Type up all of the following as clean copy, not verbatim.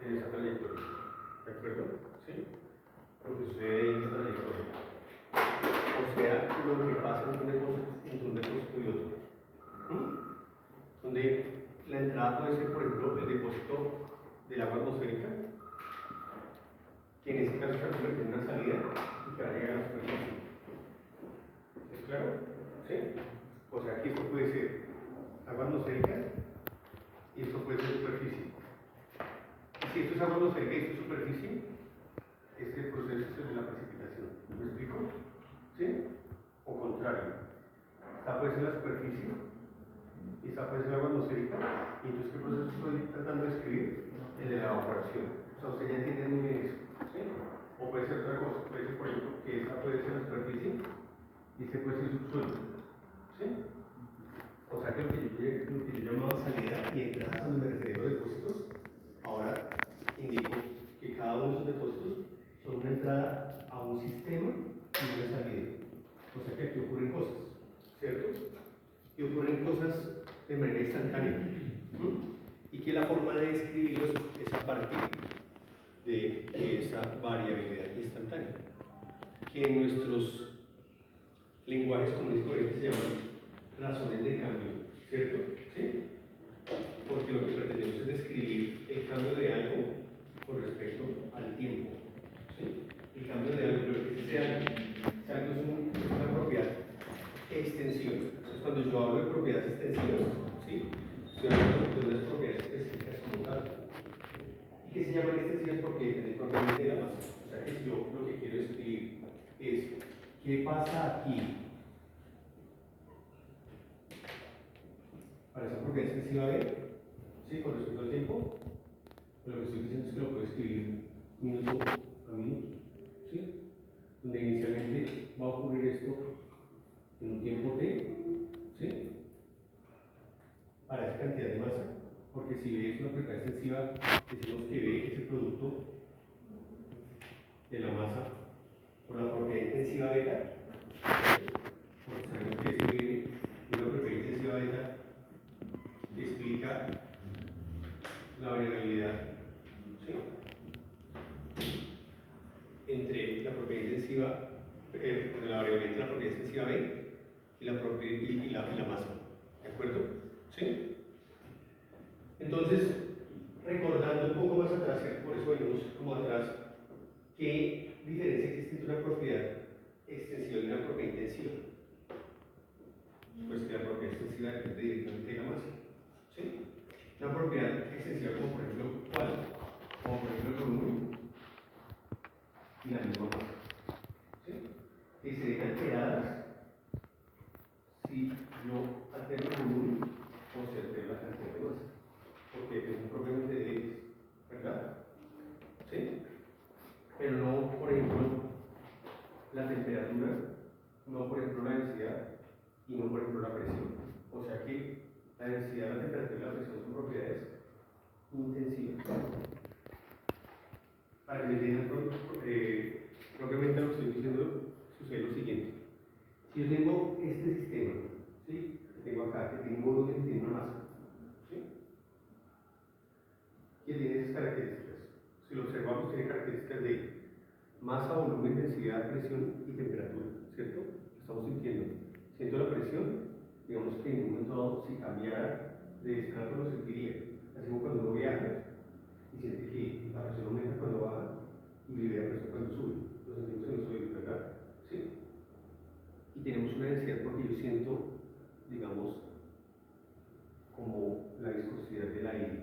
en esa trayectoria. ¿De acuerdo? ¿Sí? Lo que sucede ahí en esa trayectoria. O sea, lo que pasa entre un depósito y otro. Donde la entrada puede ser, por ejemplo, el depósito del agua atmosférica, que en este caso se convierte en una salida y que va a llegar a la superficie. ¿Es claro? ¿Sí? O sea, que esto puede ser agua atmosférica y esto puede ser superficie. Y si esto es agua atmosférica y esto es superficie, este proceso es de la precipitación. ¿Me explico? ¿Sí? O contrario. Esta puede ser la superficie y esta puede ser el agua atmosférica. Y entonces, ¿qué proceso estoy tratando de escribir? El de la evaporación. O sea, usted ya entiende muy bien eso. ¿Sí? O puede ser otra cosa. Puede ser, por ejemplo, que esta puede ser la superficie y este puede ser el subsuelo. ¿Sí? O sea, que lo que yo llamaba salida y entrada cuando me refiero a los depósitos, ahora indico que cada uno de esos depósitos son una entrada a un sistema y una salida. O sea que aquí ocurren cosas, ¿cierto? Y ocurren cosas de manera instantánea. Y que la forma de escribirlos es a partir de esa variabilidad instantánea, que en nuestros lenguajes comunes y corrientes se llaman razones de cambio, ¿cierto? ¿Sí? Porque lo que pretendemos es describir el cambio de algo con respecto al tiempo. ¿Sí? El cambio de algo, pero que ese algo es una propiedad extensiva. Entonces, cuando yo hablo de propiedades extensivas, ¿sí? Estoy hablando de unas propiedades específicas como tal. ¿Y qué se llaman extensivas? Porque dependen propiamente de la masa. O sea, que yo lo que quiero escribir es ¿qué pasa aquí? Para esa propiedad extensiva B, ¿sí? Con respecto al tiempo, lo que estoy diciendo es que lo puedo escribir minuto a minuto, ¿sí? Donde inicialmente va a ocurrir esto en un tiempo t, ¿sí? Para esa cantidad de masa, porque si B es una propiedad extensiva, decimos que B es el producto de la masa por la propiedad intensiva beta, porque sabemos que es una propiedad intensiva beta explica la variabilidad, ¿sí? Entre la propiedad intensiva, la variabilidad entre la propiedad intensiva B y la masa, ¿de acuerdo? ¿Sí? Entonces, recordando un poco más atrás, por eso venimos como atrás, ¿qué diferencia existe entre una propiedad extensiva y una propiedad intensiva? Pues que la propiedad extensiva depende directamente de la masa, ¿sí? Una propiedad extensiva como por ejemplo, ¿cuál? Como por ejemplo el volumen y la misma masa, ¿sí? Que se dejan quedadas si yo altero el volumen o se altera la cantidad de masa, porque es propiamente de ellos, ¿verdad? ¿Sí? Pero no, por ejemplo, la temperatura, no por ejemplo la densidad y no por ejemplo la presión. O sea que la densidad, la temperatura y la presión son propiedades intensivas. Para que me entiendan propiamente lo que estoy diciendo, sucede lo siguiente. Si yo tengo este sistema, ¿sí? Que tengo acá, que tiene un volumen, que tiene una masa, ¿sí? Que tiene esas características. Si lo observamos, tiene características de masa, volumen, densidad, presión y temperatura, ¿cierto? Estamos sintiendo. Siento la presión, digamos que en un momento dado, si cambiara de estrato, lo sentiría. Así como cuando uno viaja y siente que la presión aumenta cuando baja y libera presión cuando sube. Lo sentimos en los oídos, ¿verdad? ¿Sí? Y tenemos una densidad porque yo siento, digamos, como la viscosidad del aire.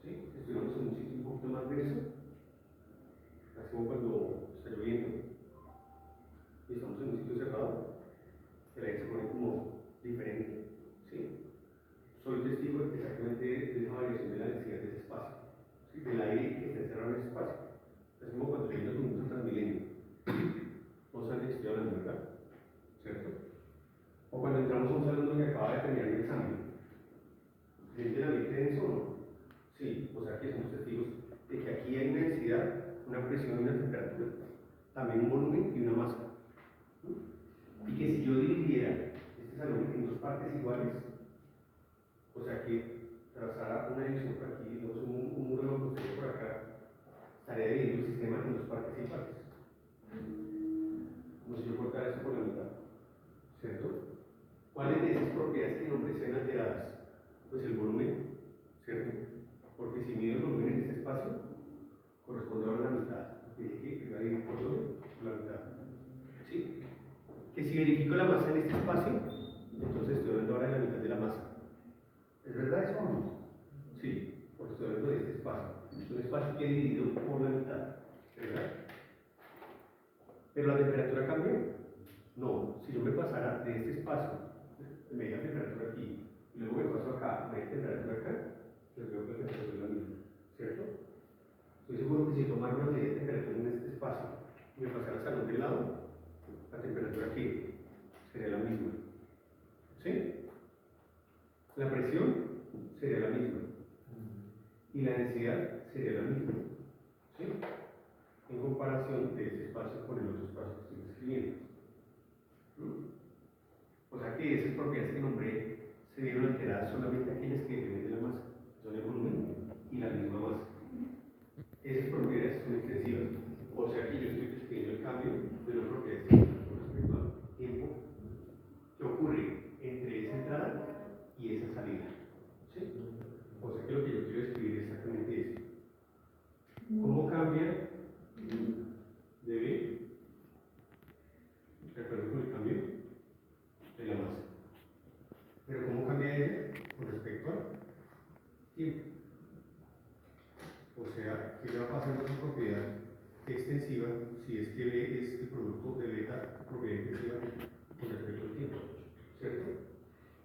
¿Sí? Estuviéramos en un sitio un poquito más denso, así como cuando está lloviendo y estamos en un sitio cerrado, el aire se pone como diferente. ¿Sí? Soy testigo exactamente de esa variación de la densidad de ese espacio, ¿sí? Del aire que está encerrado en ese espacio. Es como cuando viene un Transmilenio. No saben de qué estoy hablando, ¿verdad? ¿Cierto? O cuando entramos a un salón donde acaba de terminar el examen. ¿Se siente el ambiente denso o no? Sí, o sea que somos testigos de que aquí hay una densidad, una presión y una temperatura, también un volumen y una masa. Y que si yo dividiera este salón en dos partes iguales, o sea que trazara una división por aquí, un muro de posterior por acá partes iguales. Como si yo cortara esto por la mitad, ¿cierto? ¿Cuáles de esas propiedades que nombré sean alteradas? Pues el volumen, ¿cierto? Porque si mido el volumen en este espacio, corresponde a la mitad. Dije que va a dividir por la mitad. ¿Sí? Que si verifico la masa en este espacio, entonces estoy hablando ahora de la mitad de la masa. ¿Es verdad eso o no? Sí, porque estoy hablando de este espacio. Es un espacio que he dividido por la mitad, ¿verdad? ¿Pero la temperatura cambia? No. Si yo me pasara de este espacio, de media temperatura aquí, y luego me paso acá, media temperatura acá, pues veo que la temperatura es la misma, ¿cierto? Estoy seguro que si tomara una media temperatura en este espacio y me pasara al salón de lado, la temperatura aquí sería la misma. ¿Sí? La presión sería la misma. Y la densidad sería la misma. ¿Sí? En comparación de este espacio con el otro espacio que estoy describiendo. O sea que esas propiedades que nombré se vieron alteradas solamente aquellas que dependen de la masa, son el volumen y la misma masa. Esas propiedades son extensivas, o sea que yo estoy describiendo el cambio de las propiedades con respecto al tiempo que ocurre entre esa entrada y esa salida. ¿Sí? O sea que lo que yo quiero describir exactamente es cómo cambia de B, de acuerdo con el cambio de la masa. Pero cómo cambia ella con respecto al tiempo. O sea, ¿qué le va a pasar a su propiedad extensiva si es que B es el producto de beta, propiedad extensiva con respecto al tiempo? ¿Cierto?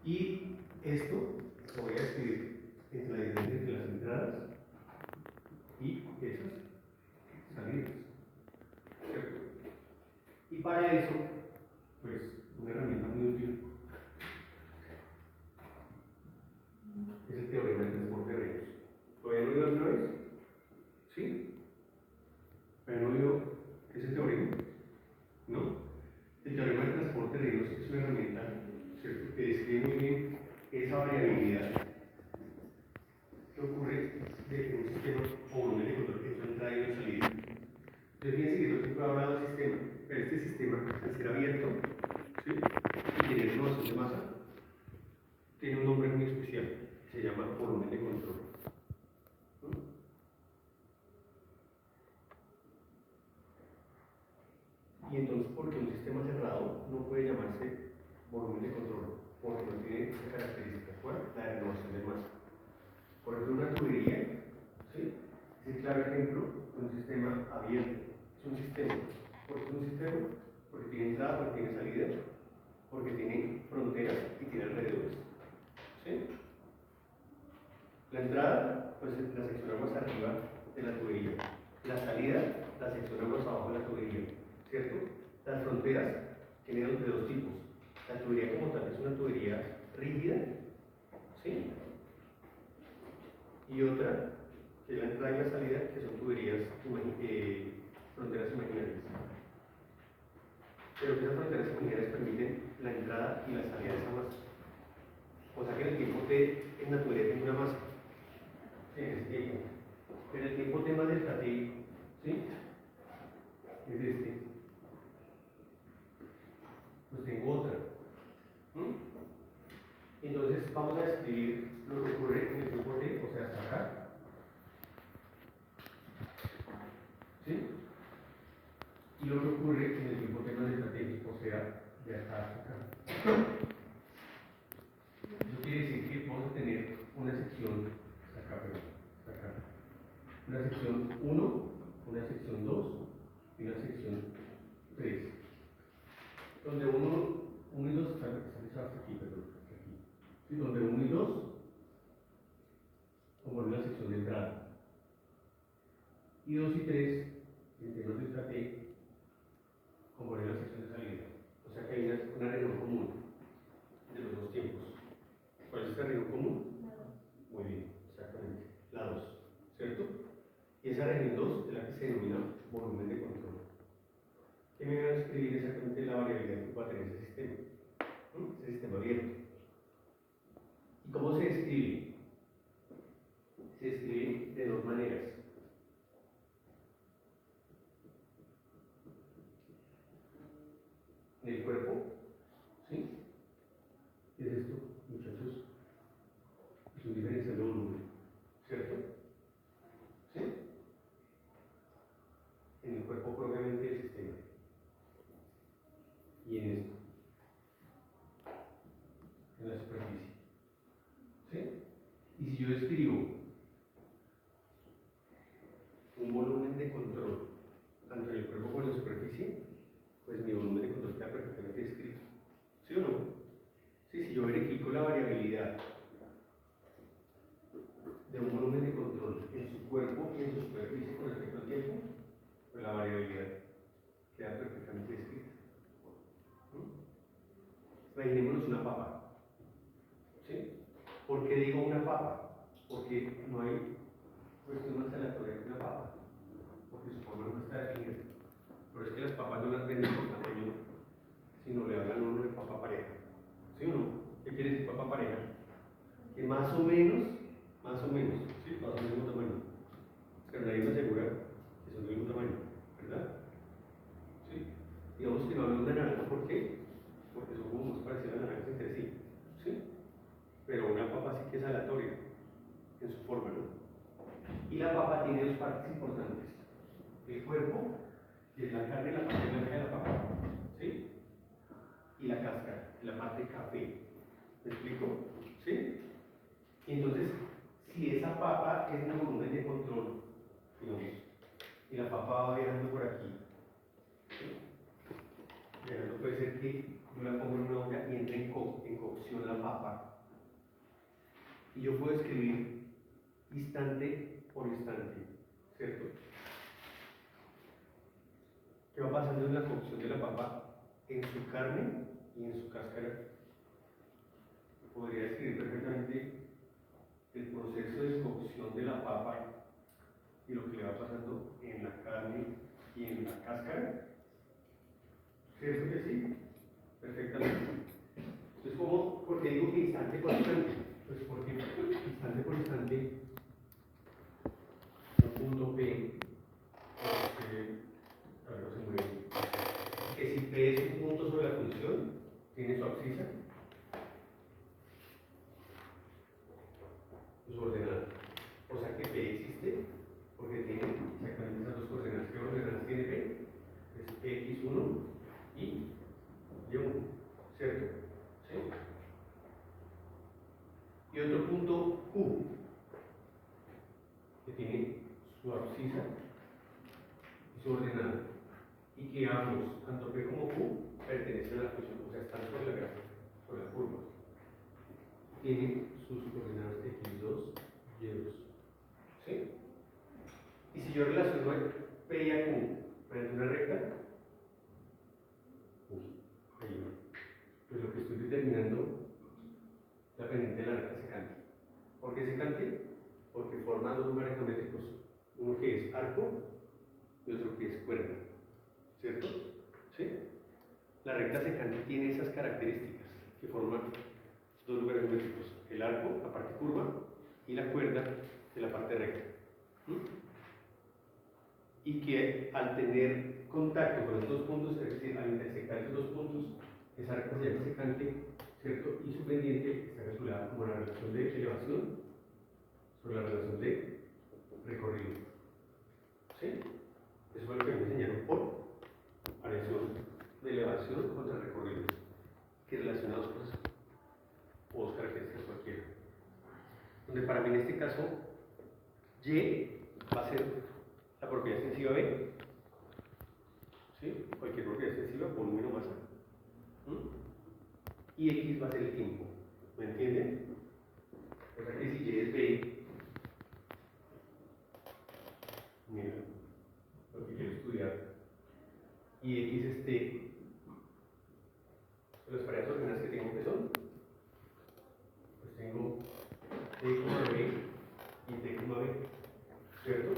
Y esto lo voy a escribir entre la diferencia entre las entradas y esas salidas. ¿Cierto? Y para eso, pues, una herramienta muy útil es el teorema del transporte de reinos. ¿Todavía no lo he oído otra vez? ¿Sí? ¿Pero no he oído ese teorema? ¿No? El teorema del transporte de reinos es una herramienta, ¿cierto?, que describe muy bien esa variabilidad que ocurre de un sistema o volumen de control que es una entrada y una salida. Entonces, fíjense que yo siempre he hablado del sistema, pero este sistema, al ser abierto, ¿sí?, y tener renovación de masa, tiene un nombre muy especial, se llama volumen de control. Y entonces, porque un sistema cerrado no puede llamarse volumen de control, porque no tiene esa característica, ¿cuál? La de renovación de masa. Por ejemplo, una tubería, ¿sí?, es el claro ejemplo de un sistema abierto. Es un sistema. ¿Por qué es un sistema? Porque tiene entrada, porque tiene salida, porque tiene fronteras y tiene alrededores. ¿Sí? La entrada, pues la sección más arriba de la tubería. La salida, la sección más abajo de la tubería. ¿Cierto? Las fronteras tienen de dos tipos. La tubería como tal es una tubería rígida, ¿sí?, y otra, que es la entrada y la salida, que son tuberías, fronteras imaginarias. Pero que esas fronteras imaginarias permiten la entrada y la salida de esa masa. O sea que en el tiempo T en la tubería tiene una masa. Sí, en ese tiempo. Pero el tiempo T más delta T, ¿sí?, es este. Pues tengo otra. Entonces vamos a describir lo que ocurre en el tiempo T, o sea, hasta acá. ¿Sí? Y lo que ocurre en el tiempo T más delta T, o sea, de acá hasta acá. Eso quiere decir que vamos a tener una sección, acá, acá, una sección 1, una sección 2 y una sección 3. Donde 1 y 2 están hasta aquí, perdón, aquí. ¿Sí? Donde 1 y 2 componen la sección de entrada. Y 2 y 3, en temas de T, componen la sección de salida. O sea que hay una región común de los dos tiempos. ¿Cuál es esta región común? Muy bien, exactamente. La 2, ¿cierto? Y esa región 2 es la que se denomina volumen de control. ¿Qué me va a escribir exactamente la variabilidad que va a tener ese sistema? Ese sistema abierto. ¿Y cómo se describe? Se describe de dos maneras. estoy diferenciando volumen, ¿cierto? ¿Sí? En el cuerpo propiamente del sistema. Y en esto. En la superficie. ¿Sí? Y si yo escribo un volumen de control, tanto en el cuerpo como en la superficie, pues mi volumen de control queda perfectamente descrito. ¿Sí o no? Sí, si yo verifico la variabilidad de un volumen de control en su cuerpo y en su superficie con respecto al tiempo, pues la variabilidad queda perfectamente descrita. Imaginémonos una papa. ¿Sí? ¿Por qué digo una papa? Porque no hay cuestión más aleatoria que una papa, porque su forma no está definida. Pero es que las papas no las venden por tamaño, sino le hablan a uno de papa pareja. ¿Sí o no? ¿Qué quiere decir papa pareja? Que más o menos, sí, más o menos mismo tamaño. Pero nadie me asegura que son del mismo tamaño, ¿verdad? ¿Sí? Digamos que no hablamos de naranja, ¿por qué? Porque son como más parecidas a las naranjas entre sí. ¿Sí? Pero una papa sí que es aleatoria en su forma, ¿no? Y la papa tiene dos partes importantes: el cuerpo, que es la carne, la parte blanca de la papa, ¿sí? Y la cáscara, la parte café. ¿Me explico? ¿Sí? Y entonces, si esa papa es un volumen de control, digamos, y la papa va viajando por aquí, ¿sí? Viajando puede ser que yo la pongo en una olla y entre en cocción la papa. Y yo puedo escribir instante por instante, ¿cierto? ¿Qué va pasando en la cocción de la papa en su carne y en su cáscara? Podría describir perfectamente el proceso de cocción de la papa y lo que le va pasando en la carne y en la cáscara. ¿Cierto que sí? Perfectamente. Entonces, ¿por qué digo que instante por instante? Pues porque instante por instante, un punto P, a ver, no se mueve, que si P es un punto sobre la función, tiene su abscisa ordenada. O sea que P existe porque tiene exactamente esas dos coordenadas. ¿Qué coordenadas tiene P? Es X1 y Y1, ¿cierto? ¿Sí? Y otro punto Q, que tiene su abscisa y su ordenada, y que ambos, tanto P como Q, pertenecen a la función, o sea, están sobre la gráfica, sobre la curva. Tiene sus coordenadas X2 y Y2. ¿Sí? Y si yo relaciono P y a Q frente a una recta, ahí va. Pues lo que estoy determinando la pendiente de la recta secante. ¿Por qué secante? Porque forman dos lugares geométricos, uno que es arco y otro que es cuerda, ¿cierto? ¿Sí? La recta secante tiene esas características que forman dos lugares geométricos: el arco, la parte curva, y la cuerda de la parte recta. Y que al tener contacto con estos dos puntos, es decir, al intersectar esos dos puntos, esa recta se llama secante, ¿cierto? Y su pendiente está calculada como la relación de elevación sobre la relación de recorrido. ¿Sí? Eso fue lo que me enseñaron por variación de elevación contra recorrido, que relaciona dos cosas o dos características cualquiera. Donde para mí en este caso, Y va a ser la propiedad extensiva B, ¿sí? Cualquier propiedad extensiva, volumen o masa. Y X va a ser el tiempo. ¿Me entienden? O sea que si Y es B, mira, lo que quiero estudiar, y X es T, las variables ordenadas que tengo, que son, pues tengo T, B y T, B, ¿cierto?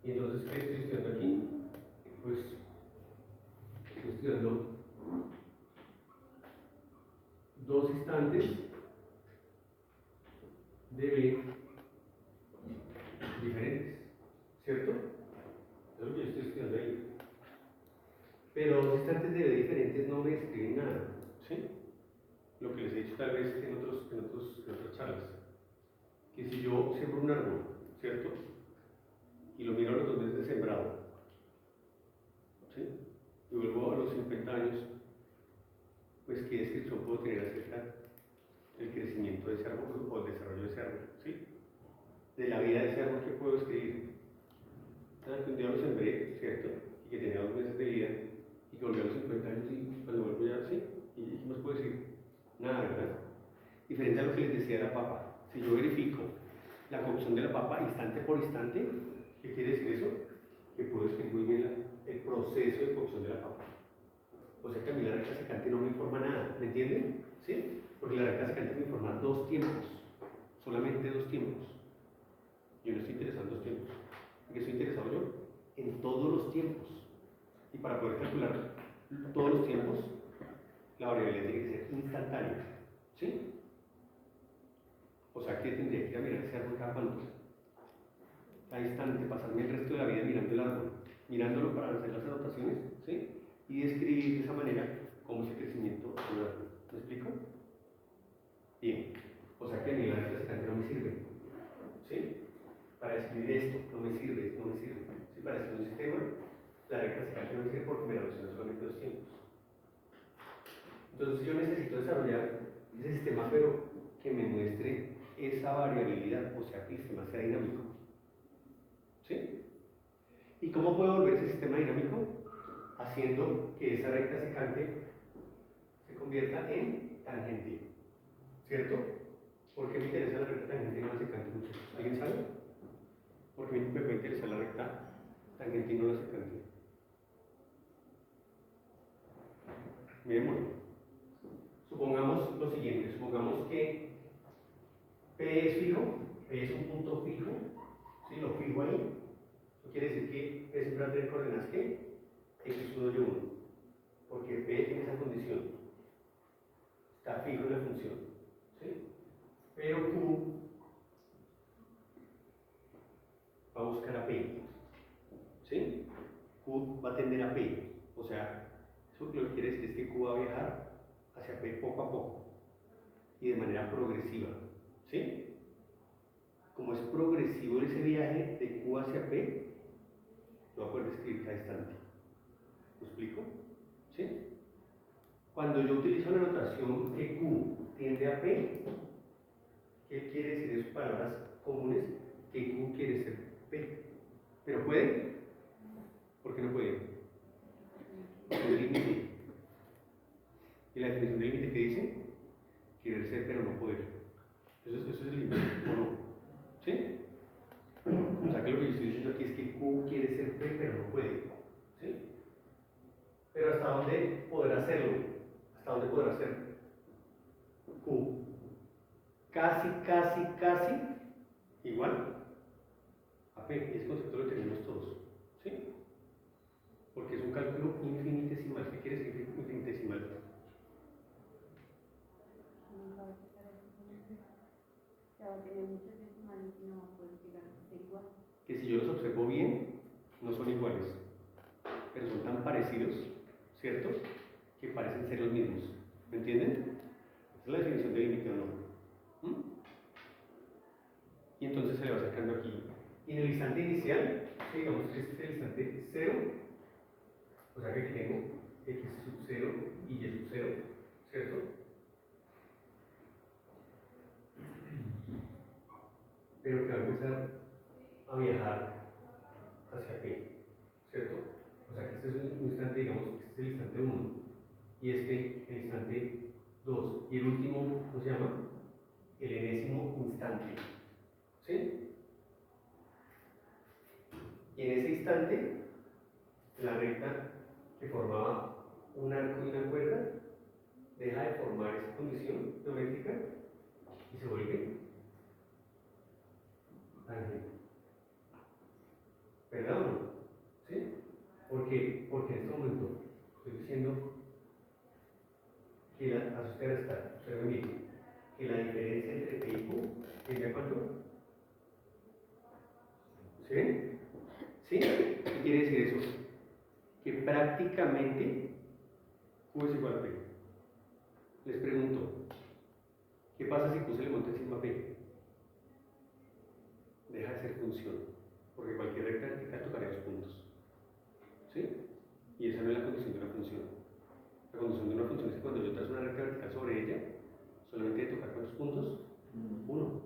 Y entonces, ¿qué estoy estudiando aquí? Pues estoy estudiando dos instantes de B diferentes, ¿cierto? Eso es lo que yo estoy estudiando ahí. Pero dos instantes de B diferentes no me describen nada, ¿sí? Lo que les he dicho tal vez en otras charlas. yo siembro un árbol, ¿cierto? Y lo miro a los 2 meses de sembrado, ¿sí? Y vuelvo a los 50 años, pues ¿qué descripción puedo tener acerca del crecimiento de ese árbol o el desarrollo de ese árbol, ¿sí? De la vida de ese árbol, ¿qué puedo escribir? Que un día lo sembré, ¿cierto? Y que tenía 2 meses de vida, y que volví a los 50 años y cuando vuelvo ya, ¿sí? Y ¿qué más puedo decir? Nada, ¿verdad? Diferente a lo que les decía de la papa. Si yo verifico la cocción de la papa instante por instante, ¿qué quiere decir eso? Que puedo escribir muy bien el proceso de cocción de la papa. O sea que a mí la recta secante no me informa nada, ¿me entienden? ¿Sí? Porque la recta secante me informa 2 tiempos, solamente 2 tiempos. Yo no estoy interesado en 2 tiempos. ¿En qué estoy interesado yo? En todos los tiempos. Y para poder calcular todos los tiempos, la variabilidad tiene que ser instantánea. ¿Sí? O sea que tendría que ir a mirar ese árbol cada cuánto. Cada instante, pasarme el resto de la vida mirando el árbol, mirándolo para hacer las anotaciones, ¿sí? Y describir de esa manera cómo es el crecimiento del árbol. ¿Me explico? Bien. O sea que a mí la recta secante no me sirve. ¿Sí? Para escribir esto no me sirve, no me sirve. ¿Sí? Para escribir un sistema, la recta secante no me sirve porque me relaciona solamente 2 tiempos. Entonces yo necesito desarrollar ese sistema, pero que me muestre esa variabilidad, o sea que el sistema sea dinámico. ¿Sí? ¿Y cómo puedo volver ese sistema dinámico? Haciendo que esa recta secante se convierta en tangente. ¿Cierto? ¿Por qué me interesa la recta tangente y no la secante, muchachos? ¿Alguien sabe? ¿Por qué me puede interesar la recta tangente y no la secante? Miremoslo. Supongamos lo siguiente, supongamos que P es fijo, P es un punto fijo, ¿sí? Lo fijo ahí. Eso quiere decir que P siempre va a tener coordenadas que x1 y 1, porque P tiene esa condición, está fijo en la función, ¿sí? Pero Q va a buscar a P, ¿sí? Q va a tender a P, o sea, eso lo que quiere decir es que Q va a viajar hacia P poco a poco y de manera progresiva, ¿sí? Como es progresivo ese viaje de Q hacia P, lo voy a poder describir cada instante. ¿Lo explico? ¿Sí? Cuando yo utilizo la notación que Q tiende a P, ¿qué quiere decir en sus palabras comunes? Que Q quiere ser P. ¿Pero puede? ¿Por qué no puede? Porque es el límite. ¿Y la definición del límite qué dice? Querer ser pero no poder. Eso es el límite, ¿o no? ¿Sí? O sea que lo que yo estoy diciendo aquí es que Q quiere ser P pero no puede. ¿Sí? Pero ¿hasta dónde podrá hacerlo? ¿Hasta dónde podrá hacerlo? Q. Casi igual a P. Ese concepto lo tenemos todos. ¿Sí? Porque es un cálculo infinitesimal. ¿Qué quiere decir infinitesimal? Que si yo los observo bien, no son iguales, pero son tan parecidos, ¿cierto? Que parecen ser los mismos. ¿Me entienden? Esa es la definición de límite o no. ¿Mm? Y entonces se le va acercando aquí. Y en el instante inicial, digamos que este es el instante 0, o sea que aquí tengo x sub 0 y y sub 0, ¿cierto? Pero que va a empezar a viajar hacia P, ¿cierto? O sea que este es un instante, digamos, este es el instante 1, y este el instante 2, y el último, ¿cómo se llama? El enésimo instante, ¿sí? Y en ese instante, la recta que formaba un arco y una cuerda deja de formar esa condición geométrica y se vuelve tangente. ¿Verdad o no? ¿Sí? Porque en este momento estoy diciendo que observen bien, que la diferencia entre P y Q tiende a cuánto? ¿Sí ven? ¿Sí? ¿Qué quiere decir eso? Que prácticamente Q es igual a P. Les pregunto, ¿qué pasa si Q se le monta encima a P? Y esa no es la condición de una función. La condición de una función es que cuando yo trazo una recta vertical sobre ella, solamente debe tocar ¿cuántos puntos? 1.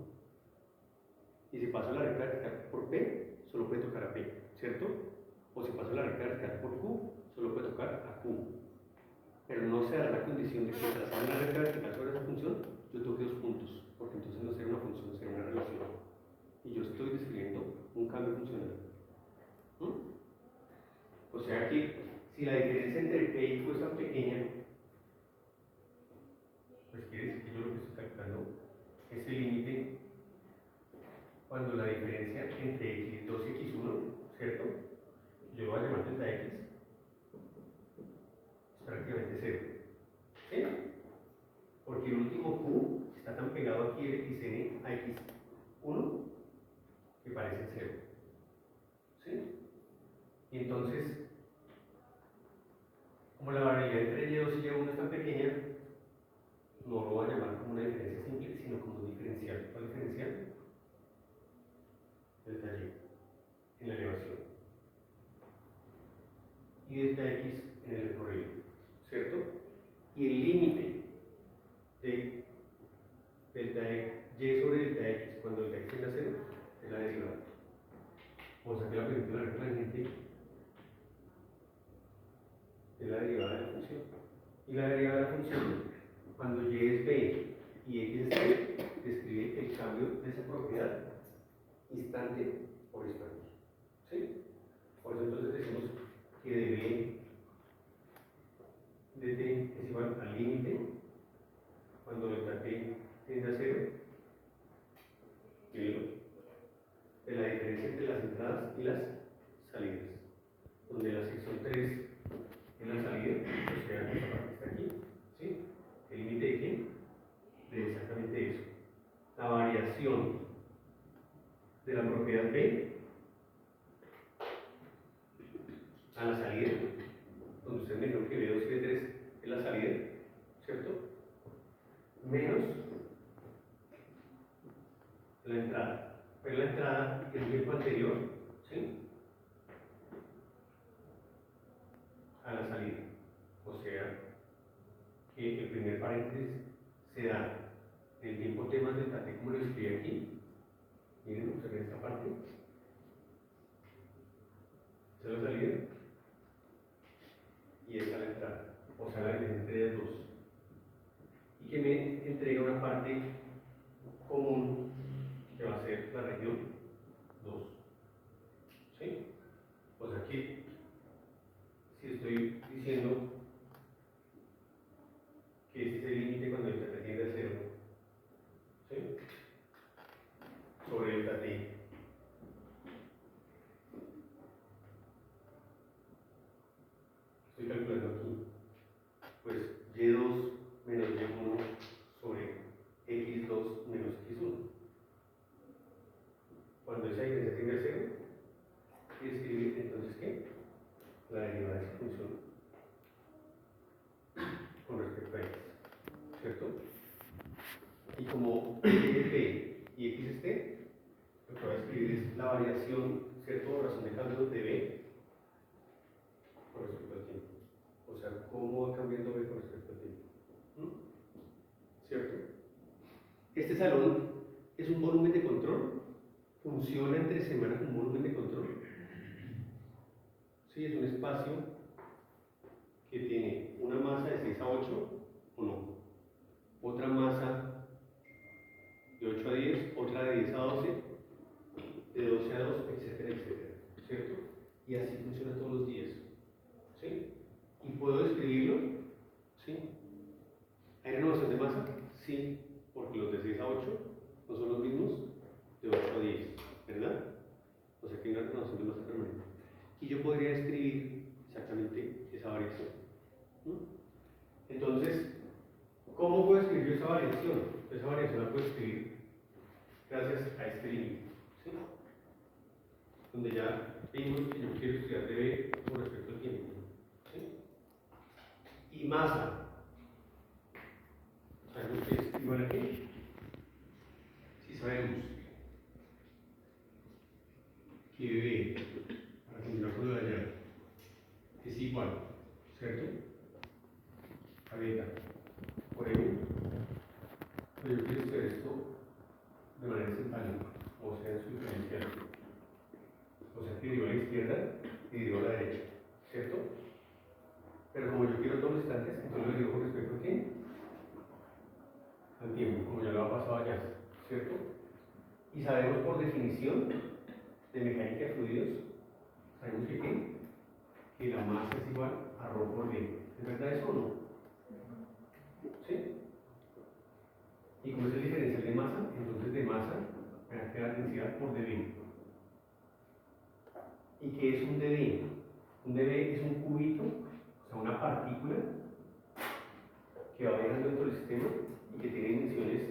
Y si paso la recta vertical por P, solo puede tocar a P, ¿cierto? O si paso la recta vertical por Q, solo puede tocar a Q. Pero no se da la condición de que trazando una recta vertical sobre esa función, yo toque 2 puntos, porque entonces no será una función, será una relación. Y yo estoy describiendo un cambio funcional. O sea que si la diferencia entre P y Q es tan pequeña, pues quiere decir que yo lo que estoy calculando es el límite cuando la diferencia entre x2 y x1, ¿cierto? Yo lo voy a llamar delta x, es prácticamente 0. ¿Sí? Porque el último q está tan pegado aquí el xn a x1 que parece 0. ¿Sí? Y entonces, como la variabilidad entre y2 y y1 es tan pequeña, no lo voy a llamar como una diferencia simple, sino como un diferencial. ¿Cuál diferencial? Delta y en la elevación y delta x en el recorrido, ¿cierto? Y el límite de delta y sobre delta x cuando delta x tiende a 0 es la derivada. O sea que la pregunta de la tangente es la derivada de la función. Y la derivada de la función, cuando y es b y x es b, describe el cambio de esa propiedad instante por instante. ¿Sí? Por eso entonces decimos que dB de t es igual al límite cuando delta t tiende a 0 de la diferencia entre las entradas y las salidas, donde la sección 3 es la salida, o sea, esta parte que está aquí, ¿sí? ¿El límite de qué? De exactamente eso. La variación de la propiedad B a la salida, donde ustedes me dijeron que B2 y B3 es la salida, ¿cierto? Menos la entrada. Pero la entrada es el tiempo anterior, ¿sí? A la salida. O sea, que el primer paréntesis se da en el tiempo t más delta t, como lo escribí aquí. Miren, observen esta parte. Esa es la salida. Y esta es la entrada. O sea, la diferencia entre ellas dos. Y que me entrega una parte común que va a ser la región 2. ¿Sí? O sea que si estoy diciendo que ese es el límite cuando el delta tiende a 0, ¿sí? Sobre el delta t. Estoy calculando aquí, pues y2 menos y1 sobre x2 menos x1. Cuando esa diferencia tiende a 0, y escribir entonces ¿qué? La derivada de esa función con respecto a x, ¿cierto? Y como y es b y x es t, lo que voy a escribir es la variación, ¿cierto? Razón de cambio de b con respecto al tiempo. O sea, cómo va cambiando b con respecto al tiempo. ¿Cierto? Este salón es un volumen de control, funciona entre semana como un volumen de control. Sí, es un espacio que tiene una masa de 6 a 8 o no, otra masa de 8 a 10, otra de 10 a 12, de 12 a 2, etcétera, etcétera, ¿cierto? Y así funciona todos los días, ¿sí? ¿Y puedo describirlo? ¿Sí? ¿Hay renovación de masa? Sí, porque los de 6 a 8 no son los mismos de 8 a 10, ¿verdad? O sea que hay una renovación de masa permanente. Y yo podría describir exactamente esa variación. Entonces, ¿cómo puedo escribir yo esa variación? Esa variación la puedo escribir gracias a este límite, ¿sí? Donde ya vimos que yo quiero estudiar dB con respecto al tiempo, ¿sí? Y masa, sabemos que es igual a qué. Si sabemos que dB, para continuar con la llave, es igual Y sabemos por definición de mecánica de fluidos, sabemos que ¿qué? Que la masa es igual a ρ por V. ¿Es verdad eso o no? ¿Sí? Y como es el diferencial de masa, entonces de masa me va a quedar densidad por dV. ¿Y qué es un dV? Un dV es un cubito, o sea, una partícula que va viajando dentro del sistema y que tiene dimensiones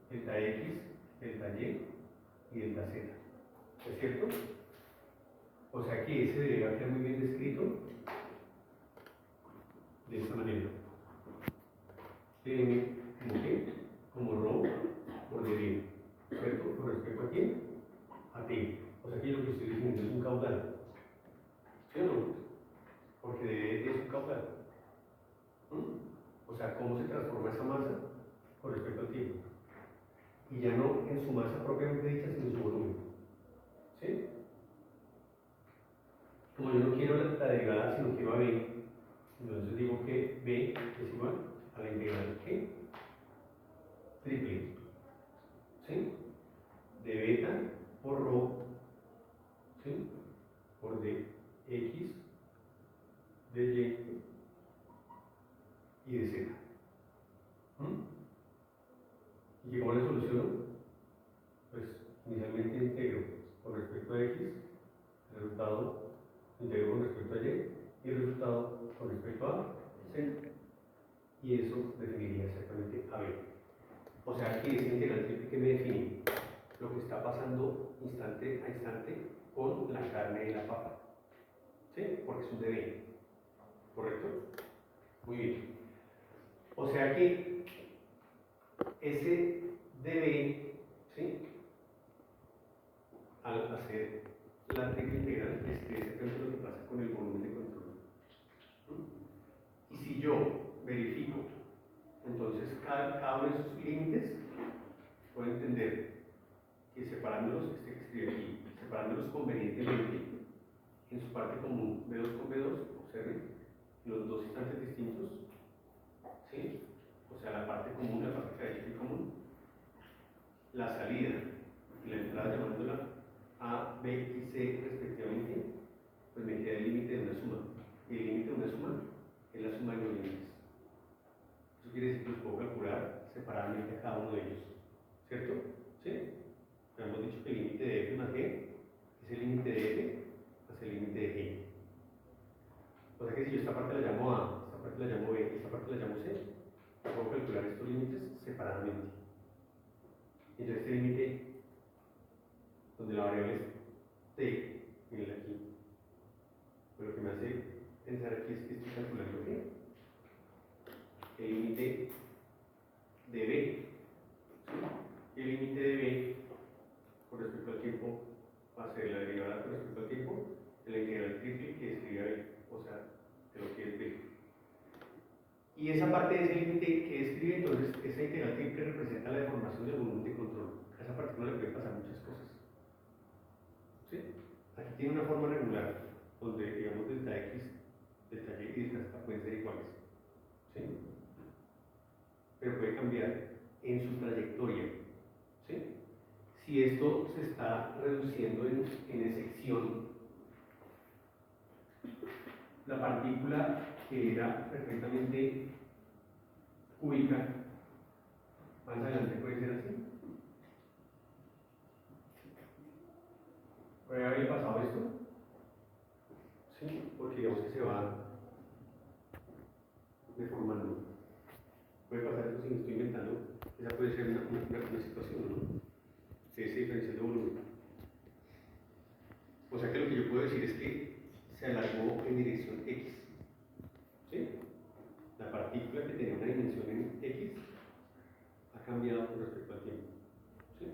delta X, delta Y y delta Z. ¿Es cierto? O sea que ese debe quedar muy bien descrito de esta manera. dm como qué? Como ρ por dv, ¿cierto? Con respecto a quién? A t. O sea que lo que estoy diciendo es un caudal. ¿Sí o no? Porque dv es un caudal. O sea, cómo se transforma esa masa con respecto al tiempo. Y ya no en su masa propiamente dicha, sino en su volumen. ¿Sí? Como yo no quiero la derivada, sino quiero a b, entonces digo que b es igual a la integral ¿qué? Triple. ¿Sí? De beta por ρ, ¿sí? Por dx, de y y de z. ¿Y que cómo le soluciono? Pues inicialmente integro con respecto a x, el resultado integro con respecto a y el resultado con respecto a z. Y eso definiría exactamente a b. O sea que esa integral triple que me define lo que está pasando instante a instante con la carne de la papa. ¿Sí? Porque es un dv. ¿Correcto? Muy bien. O sea que ese dv, ¿sí? Al hacer la triple integral, es exactamente lo que pasa con el volumen de control. Y si yo verifico, entonces cada uno de esos límites, puedo entender que separándolos, este que escribe aquí, separándolos convenientemente, en su parte común, B2 con B2, observen, los dos instantes distintos, ¿sí? O sea, la parte común, la parte cadética común, la salida y la entrada llamándola A, B y C respectivamente, pues me queda el límite de una suma. Y el límite de una suma es la suma de los límites. Eso quiere decir que los puedo calcular separadamente a cada uno de ellos. ¿Cierto? ¿Sí? Ya hemos dicho que el límite de f más g es el límite de f más el límite de g. O sea que si yo esta parte la llamo A, esta parte la llamo B y esta parte la llamo C, puedo calcular estos límites separadamente. Entonces este límite, donde la variable es t, miren aquí, pues lo que me hace pensar aquí es que estoy calculando ¿qué? El límite de b, ¿sí? Y el límite de b con respecto al tiempo va a ser la derivada con respecto al tiempo de la integral triple que escribe b, o sea, de lo que es b. Y esa parte de ese límite que escribe, entonces, esa integral triple representa la deformación del volumen de control. A esa partícula le pueden pasar muchas cosas. ¿Sí? Aquí tiene una forma regular, donde, digamos, delta x, delta y y delta z pueden ser iguales. ¿Sí? Pero puede cambiar en su trayectoria. ¿Sí? Si esto se está reduciendo en sección, la partícula que era perfectamente cúbica, más adelante puede ser así. ¿Puede haber pasado esto? Sí, porque digamos que se va deformando. Puede pasar esto si me estoy inventando. Esa puede ser una situación, ¿no? Ese diferencial de volumen. O sea que lo que yo puedo decir es que se alargó en dirección X. ¿Sí? La partícula que tenía una dimensión en X ha cambiado con respecto al tiempo. ¿Sí?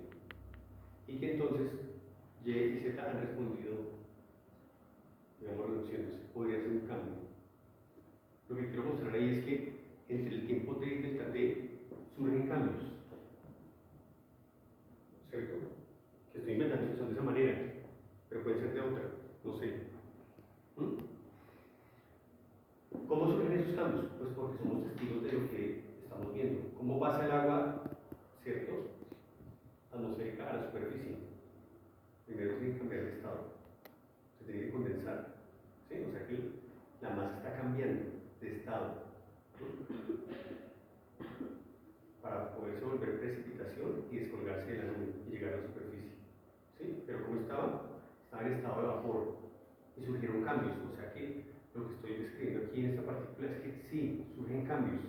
Y que entonces Y y Z han respondido, digamos, reduciéndose. Podría ser un cambio. Lo que quiero mostrar ahí es que entre el tiempo t y delta t surgen cambios. ¿Cierto? Que estoy inventando que son de esa manera, pero pueden ser de otra, no sé. ¿Cómo surgen esos cambios? Pues porque somos testigos de lo que estamos viendo. ¿Cómo pasa el agua, cierto? Atmosférica a la estado. Se tiene que condensar. ¿Sí? O sea que la masa está cambiando de estado, ¿sí? Para poderse volver precipitación y descolgarse de la nube y llegar a la superficie. ¿Sí? Pero como estaba en estado de vapor y surgieron cambios. O sea que lo que estoy describiendo aquí en esta partícula es que sí, surgen cambios,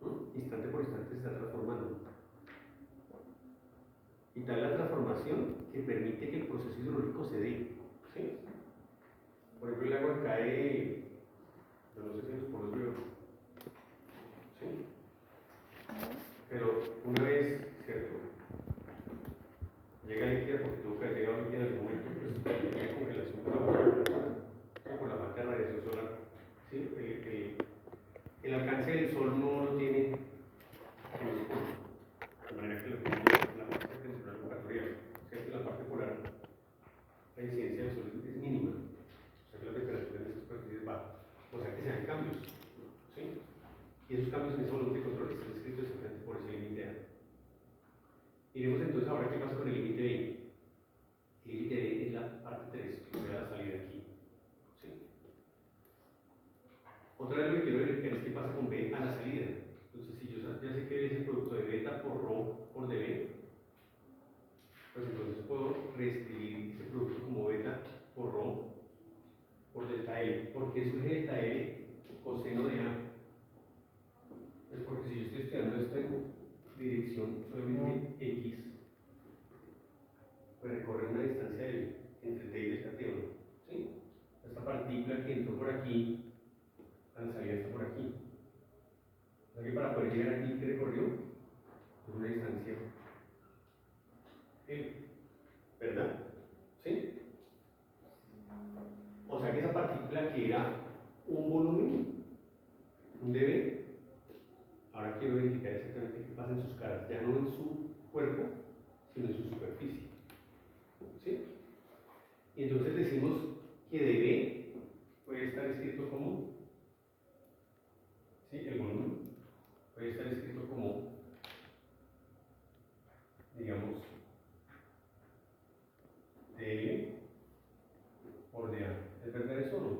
¿no? Instante por instante se está transformando. Y tal la transformación que permite que el proceso hidráulico se dé. ¿Sí? Por ejemplo, el agua cae, yo no sé si los poros veo, ¿sí? Pero una vez, ¿cierto? Llega líquida porque tuvo que haber llegado líquida en algún momento, pues hay congelación por la falta de radiación solar. ¿Sí? El alcance del sol no lo tiene, de manera que lo tiene la parte septentrional ecuatorial, ¿cierto? En la parte polar, la incidencia del sol es mínima, o sea que la temperatura en estas superficies es baja, o sea que se dan cambios, ¿sí? Y esos cambios en ese volumen de control están descritos exactamente por ese límite A. Iremos entonces ahora qué pasa con el límite B. El límite B es la parte 3, que sea la salida aquí, ¿sí? Otra vez lo que quiero verificar es qué pasa con B a la salida. Entonces, si yo ya sé que es el producto de beta por rho por dB, pues entonces puedo reescribir ese producto como beta por rho por delta L. ¿Por qué surge delta L coseno de A? Pues porque si yo estoy estudiando esto en dirección solamente X, pues recorre una distancia entre T y delta T, ¿no? ¿Sí? Esta partícula que entró por aquí, a la salida está por aquí. O sea que para poder llegar aquí, ¿qué recorrió? Pues una distancia L, ¿verdad? ¿Sí? O sea que esa partícula que era un volumen, un dB, ahora quiero verificar exactamente qué pasa en sus caras, ya no en su cuerpo, sino en su superficie. ¿Sí? Y entonces decimos que dB puede estar escrito como, ¿sí? El volumen puede estar escrito como, digamos, dL por dA. ¿Es verdad eso o no?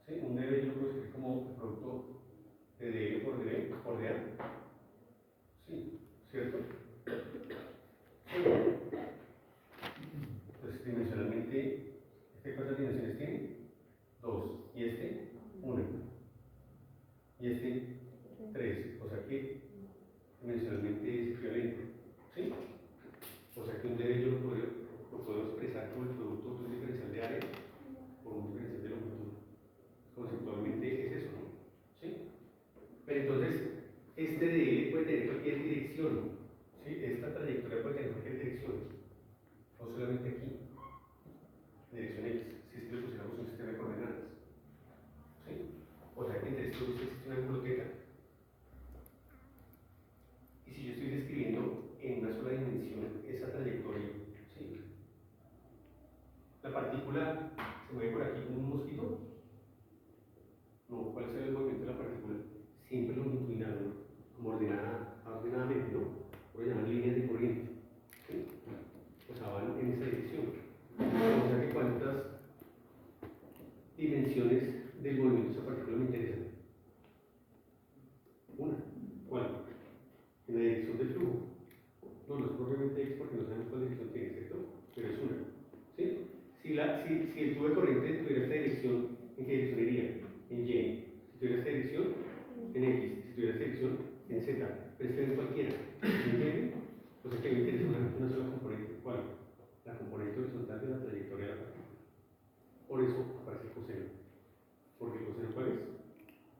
¿Sí? Un dB yo lo puedo escribir como el producto de dL por dB por dA. Sí, ¿cierto? Entonces, dimensionalmente, ¿cuántas dimensiones tiene? 2. ¿Y este? 1. ¿Y este? 3. O sea que dimensionalmente es equivalente. ¿Sí? O sea que un dB yo lo puedo expresar como el producto de un diferencial de área por un diferencial de longitud. Conceptualmente es eso, ¿no? ¿Sí? Pero entonces, este dB puede tener cualquier dirección. ¿Sí? Esta trayectoria puede tener cualquier dirección. No solamente aquí. Dirección X, si es que le pusiéramos un sistema de coordenadas. ¿Sí? O sea que entre estos existe una ángulo θ. Y si yo estoy describiendo en una sola dimensión esa trayectoria, ¿sí? La partícula se mueve por aquí como un mosquito. No, ¿cuál será el movimiento de la partícula? Siempre longitudinal, ¿no? Como ordenadamente, ¿no? Lo llaman líneas de corriente. ¿Sí? O sea, van en esa dirección. O sea que cuántas dimensiones del movimiento de esa partícula me interesan. Una. ¿Cuál? En la dirección del flujo. No, no es propiamente X porque no sabemos cuál dirección tiene, ¿cierto? Pero es una. ¿Sí? Si el tubo de corriente tuviera esta dirección, ¿en qué dirección iría? En Y. Si tuviera esta dirección, en X. Si tuviera esta dirección, en Z. Pero es que en cualquiera. ¿Me entienden? O sea que me interesa una sola componente. ¿Cuál? La componente horizontal de la trayectoria de la partícula. Por eso aparece el coseno. Porque el coseno, ¿cuál es?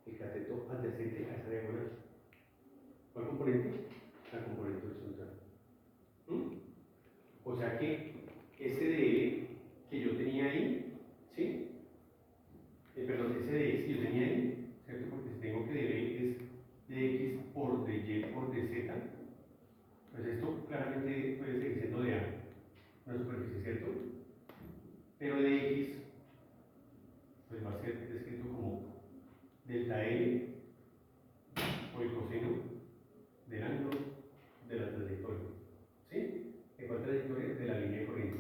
El cateto adyacente a esa diagonal. ¿Cuál componente? La componente horizontal. O sea que ese dL que yo tenía ahí, ¿sí? Perdón, ese dx que yo tenía ahí, ¿cierto? Porque si tengo que dB es dx por dy por dz, pues esto claramente puede seguir siendo de A, una superficie, ¿cierto? Pero dx pues va a ser descrito como delta L o el coseno del ángulo de la trayectoria. ¿Sí? ¿De cuál trayectoria? De la línea de corriente.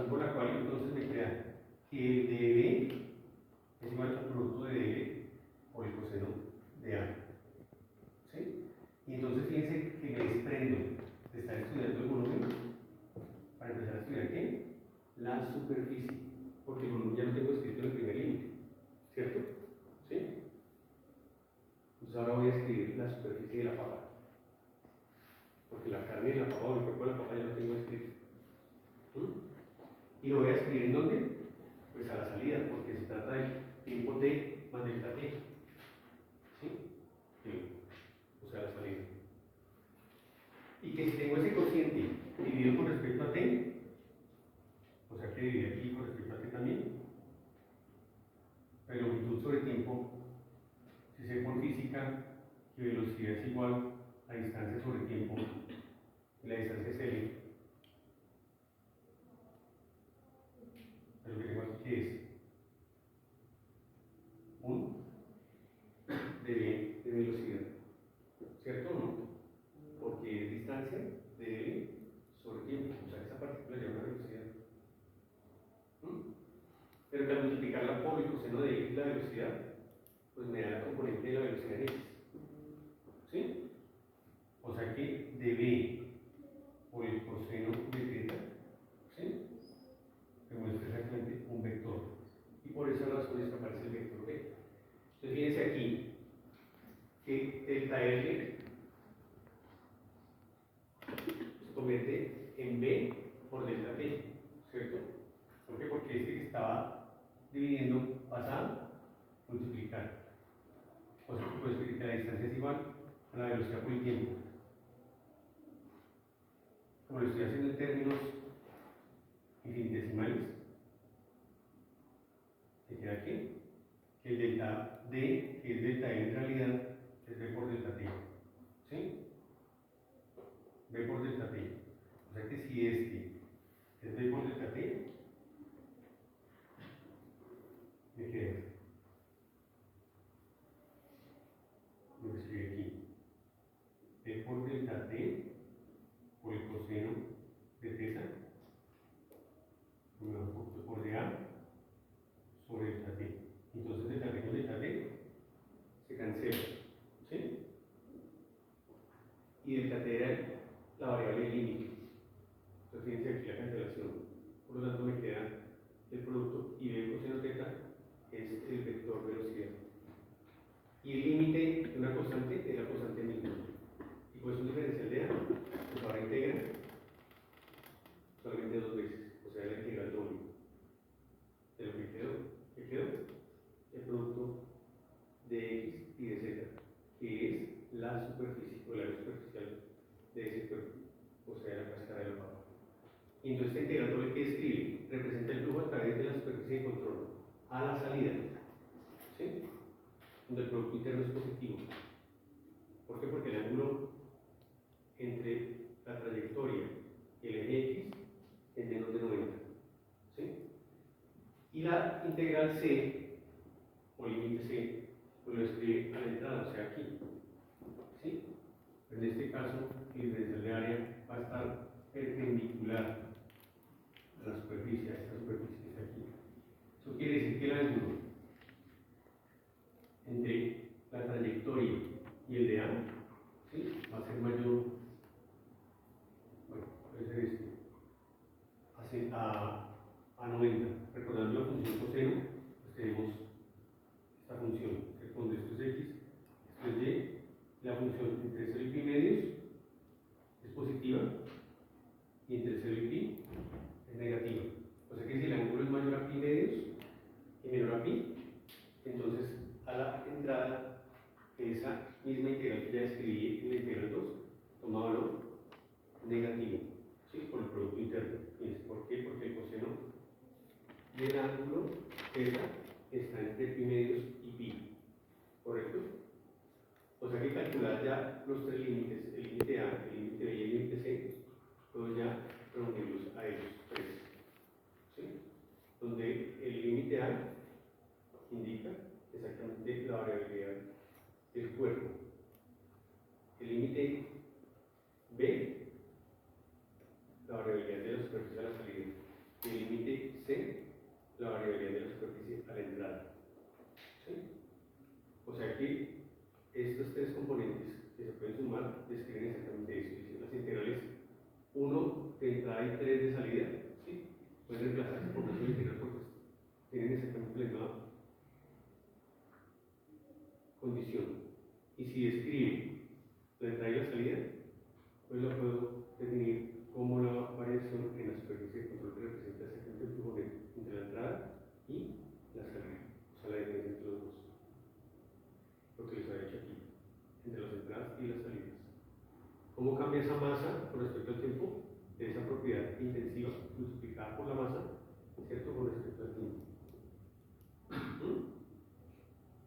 razón por la cual entonces me queda que el de B es igual al producto de D por el coseno de A. ¿Sí? Y entonces fíjense que me desprendo de estar estudiando el volumen para empezar a estudiar ¿qué? La superficie, porque el volumen ya lo tengo escrito en el primer límite, ¿cierto? ¿Sí? Entonces ahora voy a escribir la superficie de la papa, porque la carne de la papa o el cuerpo de la papa ya lo tengo escrito. ¿Y lo voy a escribir en dónde? Pues a la salida, porque se trata del tiempo T más delta T. ¿Sí? O sea, la salida. Y que si tengo ese cociente dividido con respecto a T, o sea que divide aquí con respecto a T también, pero longitud sobre tiempo, si sé por física que velocidad es igual a distancia sobre tiempo, y la distancia es L, pero lo que tengo aquí que es un dB de velocidad, ¿cierto o no? Porque es distancia de dB sobre tiempo, o sea, esa partícula lleva una velocidad. Pero que al multiplicarla por el coseno de x la velocidad, pues me da la componente de la velocidad en x. ¿Sí? O sea que dB por el coseno de θ, ¿sí? Me muestra exactamente un vector. Y por esa razón es que aparece el vector B. Entonces fíjense aquí que delta L se convierte en B por delta T, ¿cierto? ¿Por qué? Porque este que estaba dividiendo pasa a multiplicar. O sea, puedes decir que la distancia es igual a la velocidad por el tiempo. Como lo estoy haciendo en términos infinitesimales, que queda aquí, que el delta D, que es delta L en realidad, es B por delta T. ¿Sí? B por delta T. O sea que si este es B por delta T, me queda lo que escribí aquí. B por delta T por el coseno de θ, por dA sobre delta T. Entonces delta T con delta T se cancela. ¿Sí? Y delta T era la variable límite. Entonces fíjense aquí la cancelación. Por lo tanto me queda el producto y B coseno θ es el vector velocidad. Y el límite de una constante es la constante misma. Y pues un diferencial de A, pues ahora integra solamente dos veces, o sea la integral doble de lo que quedó el producto de X y de Z, que es la superficie o la área superficial de ese cuerpo, o sea la cáscara de la papa. Y entonces esta integral doble que escribe representa el flujo a través de la superficie de control a la salida, ¿sí? Donde el producto interno es positivo. ¿Por qué? Porque el ángulo entre la trayectoria y el eje X es menos de 90. ¿Sí? Y la integral C, o límite C, pues lo escribe a la entrada, o sea aquí. ¿Sí? En este caso, el diferencial de área va a estar perpendicular a la superficie, a esta superficie que está aquí. Eso quiere decir que el ángulo entre la trayectoria y el de A, ¿sí? Va a ser mayor, bueno, puede ser este, a 90. Recordando la función coseno, pues tenemos esta función, que donde esto es x, esto es y, la función entre 0 y pi medios es positiva y entre 0 y pi es negativa. O sea que si el ángulo es mayor a pi medios y menor a pi, entonces a la entrada esa misma integral que ya escribí en la integral 2 toma valor negativo, ¿sí? Por el producto interno. ¿Por qué? Porque el coseno del ángulo θ está entre pi medios y pi, ¿correcto? O sea que calcular ya los tres límites, el límite A, el límite B y el límite C, puedo ya reunirlos a ellos tres, ¿sí? Donde el límite A indica exactamente la variabilidad del cuerpo, el límite B, la variabilidad de la superficie a la salida, y el límite si describe la entrada y la salida, pues la puedo definir como la variación en la superficie de control que representa exactamente el flujo neto entre la entrada y la salida, o sea, la diferencia entre los dos. Lo que les había hecho aquí, entre las entradas y las salidas. ¿Cómo cambia esa masa con respecto al tiempo? De esa propiedad intensiva multiplicada por la masa, ¿cierto? Con respecto al tiempo.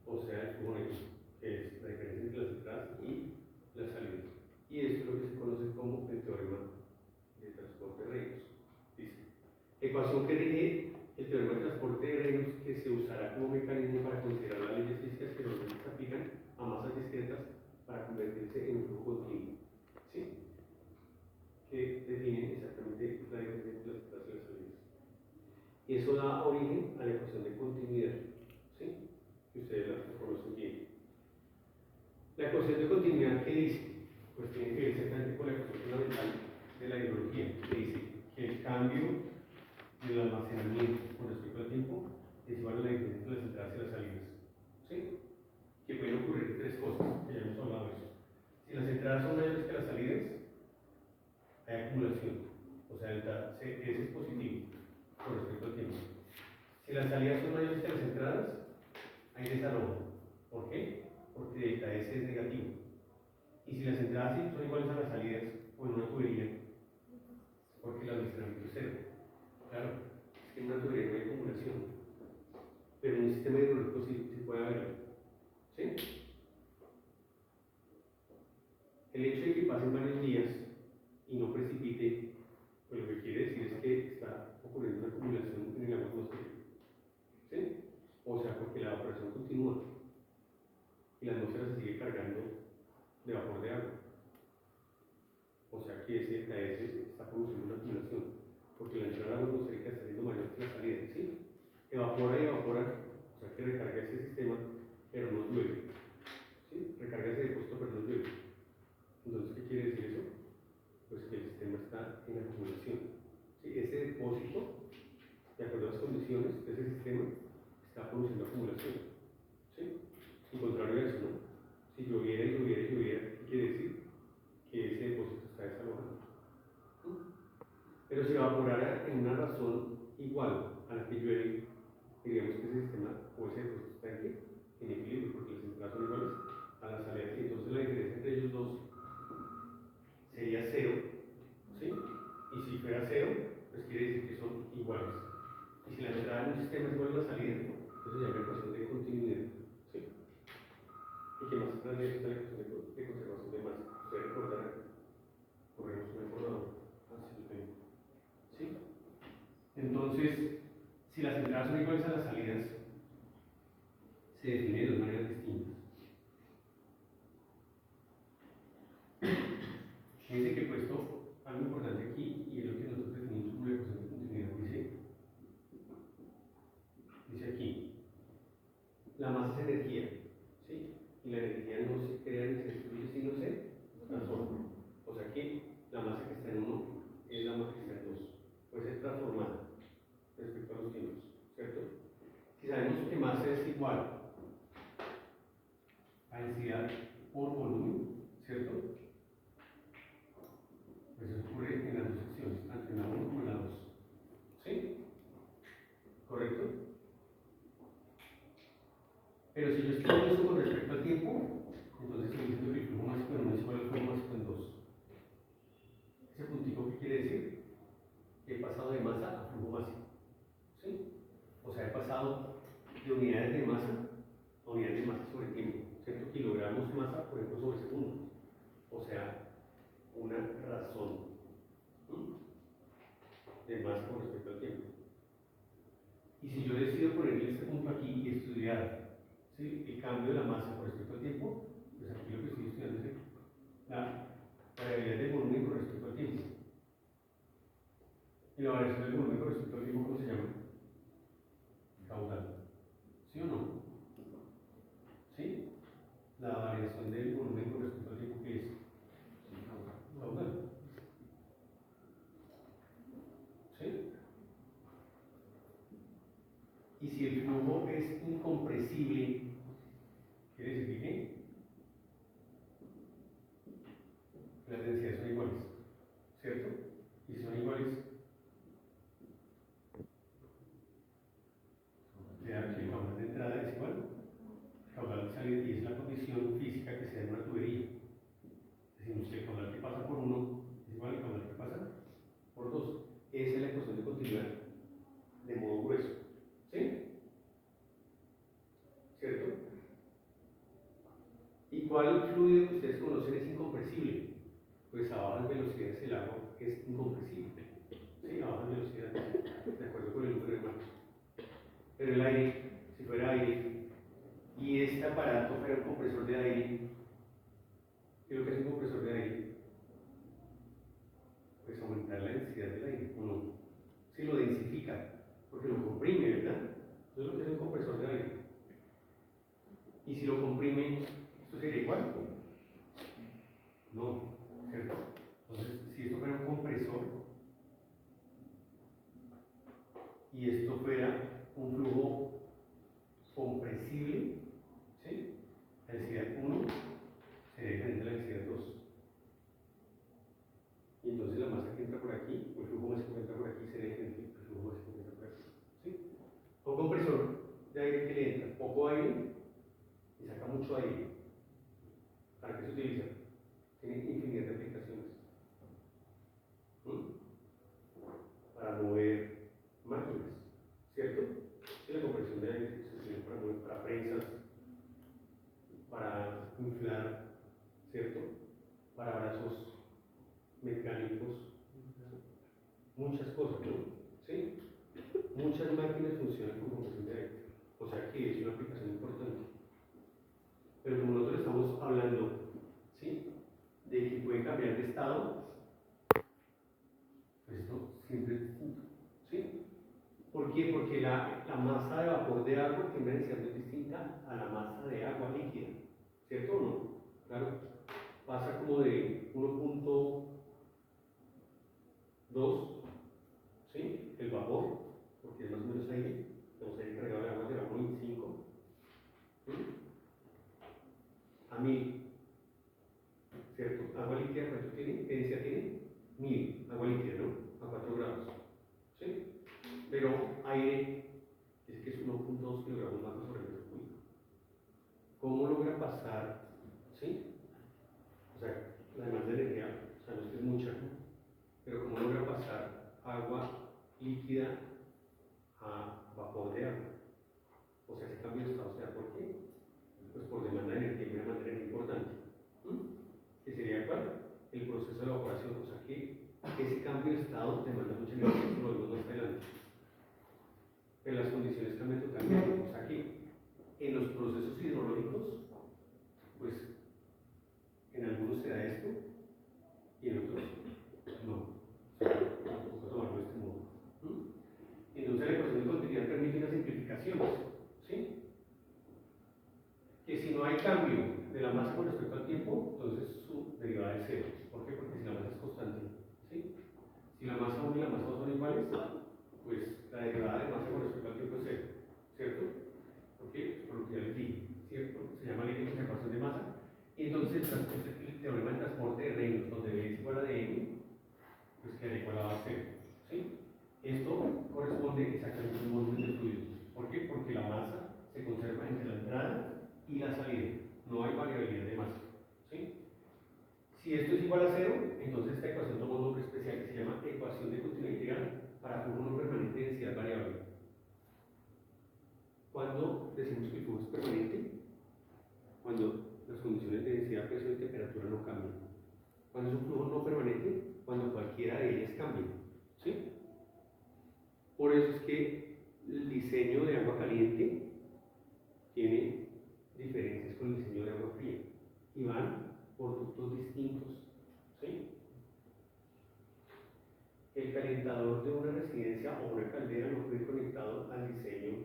O sea, el flujo neto, que es la diferencia entre las entradas y las salidas. Y esto es lo que se conoce como el teorema de transporte de Reynolds. Dice, ecuación que rige el teorema de transporte de Reynolds, que se usará como mecanismo para considerar las leyes físicas que normalmente se aplican a masas discretas para convertirse en un flujo continuo. ¿Sí? Que define exactamente la diferencia entre las entradas y las salidas. Y eso da origen a la ecuación de continuidad. ¿Sí? Que ustedes la conocen bien. La ecuación de continuidad, ¿qué dice? Pues tiene que ver exactamente con la ecuación fundamental de la hidrología, que dice que el cambio del almacenamiento con respecto al tiempo es igual a la diferencia entre las entradas y las salidas. ¿Sí? Que pueden ocurrir tres cosas, que ya hemos hablado de eso. Si las entradas son mayores que las salidas, hay acumulación, o sea, ese es positivo con respecto al tiempo. Si las salidas son mayores que las entradas, hay desarrollo. ¿Por qué? Porque delta S es negativo. Y si las entradas sí son iguales a las salidas, o en una tubería, porque el almacenamiento es cero. Claro, es que en una tubería no hay acumulación, pero en un sistema hidrológico sí se puede haber. ¿Sí? El hecho de que pasen varios días y no precipite, pues lo que quiere decir es que está ocurriendo una acumulación en el agua atmosférica. ¿Sí? O sea, porque la evaporación continúa y la atmósfera se sigue cargando de vapor de agua. O sea que ese KS está produciendo una acumulación, porque la entrada de agua atmosférica está siendo mayor que la salida. ¿Sí? Evapora y evapora, o sea que recarga ese sistema, pero no llueve. ¿Sí? Recarga ese depósito, pero no llueve. Entonces, ¿qué quiere decir eso? Pues que el sistema está en acumulación. ¿Sí? Ese depósito, de acuerdo a las condiciones de ese sistema, está produciendo acumulación. ¿Sí? En contrario a eso, ¿no? Si lloviera y lloviera y lloviera, ¿qué quiere decir? Que ese depósito está desalojando. Pero si evaporara en una razón igual a la que llueve, diríamos que ese sistema o ese depósito está en equilibrio, porque las entradas son iguales a las salidas, y entonces la diferencia entre ellos dos sería cero. ¿Sí? Y si fuera cero, pues quiere decir que son iguales. Y si la entrada en un sistema es igual a la salida, entonces ya hay una ecuación de continuidad. ¿Sí? ¿Y qué más grande está la ecuación de conservación de masa? Ustedes recordarán, corremos un recordador hacia el tiempo. ¿Sí? Entonces, si las entradas son iguales a las salidas, se define de dos maneras distintas. Fíjense que he puesto algo importante aquí, y es lo que nosotros definimos como la ecuación de continuidad. Dice aquí, la masa es energía, ¿sí? Y la energía no se crea ni se destruye, sino se transforma. O sea que la masa que está en 1 es la masa que está en 2. Puede ser transformada respecto a los tiempos, ¿cierto? Si sabemos que masa es igual a densidad por volumen, ¿cierto? Pues eso ocurre en las dos secciones, tanto en la 1 como en la 2. ¿Sí? ¿Correcto? Pero si yo estudio eso con respecto al tiempo, entonces estoy diciendo que el flujo máximo en 1 es igual al flujo máximo en 2. ¿Ese puntico qué quiere decir? Que he pasado de masa a flujo máximo. ¿Sí? O sea, he pasado de unidades de masa a unidades de masa sobre tiempo. ¿Cierto? Kilogramos masa, por ejemplo, sobre segundo. O sea, una razón de masa con respecto al tiempo. Y si yo decido ponerle este punto aquí y estudiar, ¿sí?, el cambio de la masa con respecto al tiempo, pues aquí lo que estoy estudiando es la variabilidad del volumen con respecto al tiempo. Y la variación del volumen con respecto al tiempo, ¿cómo se llama? Caudal. ¿Sí o no? ¿Sí? La variación del volumen con respecto al tiempo, ¿qué es? Caudal. ¿Sí? Y si el flujo es incompresible, ¿quiere decir que qué? ¿Cuál fluido que ustedes conocen es incompresible? Pues a bajas velocidades el agua es incompresible. Sí, a bajas velocidades, de acuerdo con el número de Mach. Pero el aire, si fuera aire, y este aparato fuera un compresor de aire, ¿qué es lo que es un compresor de aire? Pues aumentar la densidad del aire, ¿o no? Si lo densifica, porque lo comprime, ¿verdad? Eso es lo que es un compresor de aire. Y si lo comprime, ¿esto sería igual? No, ¿cierto? Entonces, si esto fuera un compresor y esto fuera un flujo compresible, ¿sí? La densidad 1 sería diferente a la densidad 2. Y entonces la masa que entra por aquí, o el flujo máximo que entra por aquí, sería diferente al flujo máximo que entra por aquí. ¿Sí? Un compresor de aire que le entra poco aire y saca mucho aire. ¿Para qué se utiliza? Tiene infinidad de aplicaciones. Para mover máquinas, ¿cierto? Sí, la compresión de aire se utiliza para mover, para prensas, para inflar, ¿cierto? Para brazos mecánicos, muchas cosas, ¿no? ¿Sí? Muchas máquinas funcionan con compresión de aire, o sea que es una aplicación importante. Pero como nosotros estamos hablando, ¿sí?, de que puede cambiar de estado, pues esto siempre es distinto, ¿sí? ¿Por qué? Porque la masa de vapor de agua tiene una densidad muy distinta a la masa de agua líquida, ¿cierto o no? Claro, pasa como de 1.2, ¿sí?, el vapor, porque es más o menos aire, tenemos aire cargado de agua, llegamos a 1.5, ¿sí?, a 1.000, ¿cierto? Agua líquida, ¿cuánto tiene? ¿Qué densidad tiene? 1.000, agua líquida, ¿no? A 4 grados, ¿sí? Pero aire es que es 1.2 kilogramos más sobre metro cúbico. ¿Cómo logra pasar, sí? O sea, la demanda de energía, o sea, no es que es mucha, ¿no?, pero cómo logra pasar agua líquida a vapor de agua? O sea, ese cambio de estado se da por qué? Pues por demanda de energía de una manera muy importante. ¿Qué sería cuál? El proceso de evaporación, o sea que ese cambio de estado demanda mucha energía, eso lo vemos más adelante. Pero las condiciones cambian totalmente, o sea que en los procesos hidrológicos, pues en algunos se da esto y en otros no. O sea, tampoco tomarlo de este modo. Entonces la ecuación de continuidad permite unas simplificaciones, ¿sí? Que si no hay cambio de la masa con respecto al tiempo, entonces su derivada es cero. ¿Por qué? Porque si la masa es constante, ¿sí? Si la masa 1 y la masa 2 son iguales, pues la derivada de masa con respecto al tiempo es cero, ¿cierto? ¿Por qué? Por lo que ya les dije, ¿cierto? Se llama ley de conservación de masa. Y entonces el teorema de transporte de Reynolds, donde B es igual a dm, pues queda igual a cero, ¿sí? Esto corresponde exactamente al volumen de fluido. ¿Por qué? Porque la masa se conserva entre la entrada y la salida, no hay variabilidad de masa, ¿sí? Si esto es igual a cero, entonces esta ecuación toma un nombre especial que se llama ecuación de continuidad integral para flujo no permanente de densidad variable. Cuando decimos que el flujo es permanente, cuando las condiciones de densidad, peso y temperatura no cambian. Cuando es un flujo no permanente, cuando cualquiera de ellas cambia, ¿sí? Por eso es que el diseño de agua caliente tiene diferencias con el diseño de agua fría y van por ductos distintos, ¿sí? El calentador de una residencia o una caldera no puede ir conectado al diseño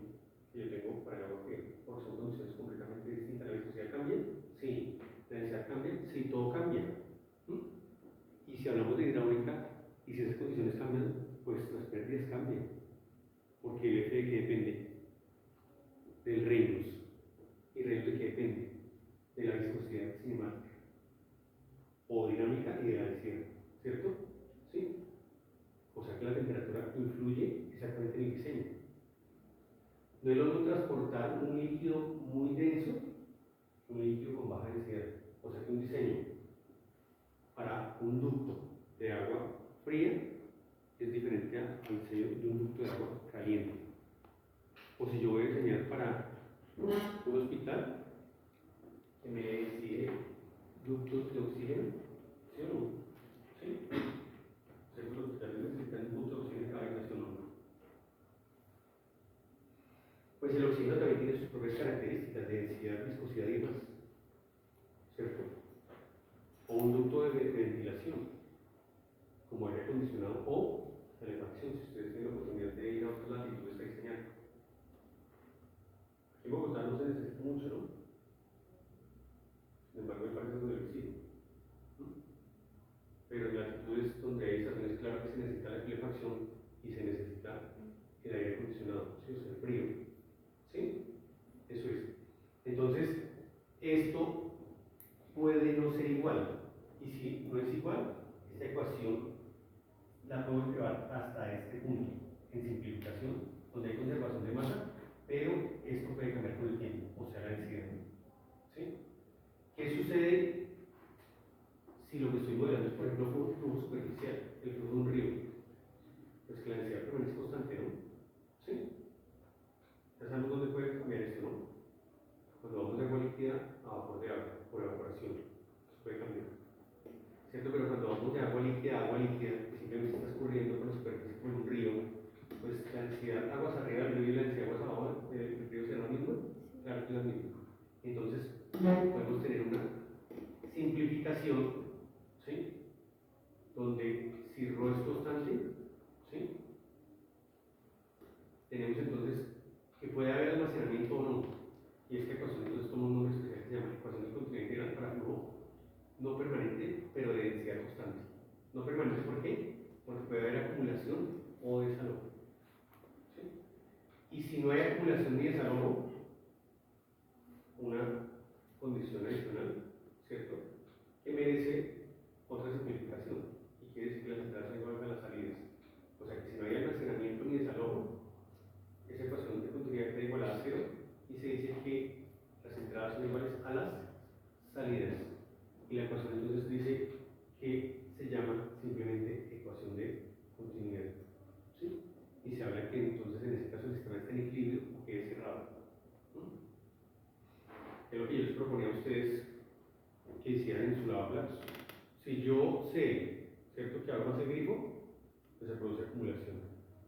que yo tengo para el agua fría, porque son condiciones completamente distintas. ¿La viscosidad cambia? Sí. ¿La densidad cambia? Sí, todo cambia. Y si hablamos de hidráulica, y si esas condiciones cambian, pues las pérdidas cambian, porque el F de qué depende? Del Reynolds. ¿Y Reynolds de qué depende? De la viscosidad cinemática o dinámica y de la densidad, ¿cierto? ¿Sí? O sea que la temperatura influye exactamente en el diseño. No es lo mismo transportar un líquido muy denso que un líquido con baja densidad. O sea que un diseño para un ducto de agua fría es diferente al diseño de un ducto de agua caliente. O si yo voy a diseñar para un hospital, que me exige ductos de oxígeno, ¿sí o no? ¿Sí? Según los hospitales necesitan un ducto de oxígeno en cada habitación, ¿no? Pues el oxígeno también tiene sus propias características de densidad, viscosidad y demás, ¿cierto? O un ducto de ventilación, como aire acondicionado o calefacción, si ustedes tienen la oportunidad de ir a otras latitudes a diseñar. Aquí en Bogotá no se necesita mucho, ¿no? Sin embargo, hay partes donde lo exige. Pero en latitudes donde hay estaciones, claro que se necesita la calefacción y se necesita el aire acondicionado, ¿sí? O sea, el frío. ¿Sí? Eso es. Entonces, esto puede no ser igual. Y si no es igual, esta ecuación la puedo llevar hasta este punto, en simplificación, donde hay conservación de masa, pero esto puede cambiar con el tiempo, o sea, la densidad. ¿Sí? ¿Qué sucede si lo que estoy modelando es, por ejemplo, un flujo superficial, el flujo de un río? Pues que la densidad permanece constante, ¿no? ¿Sí? Ya sabemos dónde puede cambiar esto, ¿no? Cuando vamos de agua líquida a vapor de agua, por evaporación, eso puede cambiar. ¿Cierto? Pero cuando vamos de agua líquida, que simplemente está escurriendo por la superficie como en un río, pues la densidad aguas arriba del río y la densidad aguas abajo del río será la misma. Claro que es la misma. Entonces, podemos tener una simplificación, ¿sí? Donde si ρ es constante, ¿sí? Tenemos entonces que puede haber almacenamiento o no. Y esta ecuación entonces toma un nombre especial que se llama ecuación de continuidad integral para flujo no permanente, pero de densidad constante. No permanente, ¿por qué? Porque puede haber acumulación o desalojo. ¿Sí? Y si no hay acumulación ni desalojo, una condición adicional, ¿cierto? Que merece otra simplificación. Y quiere decir que las entradas son iguales a las salidas. O sea que si no hay almacenamiento ni desalojo, esa ecuación de continuidad está igual a 0 y se dice que las entradas son iguales a las salidas. Y la ecuación entonces dice que se llama simplemente ecuación de continuidad. ¿Sí? Y se habla que entonces en este caso el sistema está en equilibrio o que es cerrado. Es lo que yo les proponía a ustedes que hicieran en su lavaplatos. Si yo sé, ¿cierto?, que abro más el grifo, pues se produce acumulación.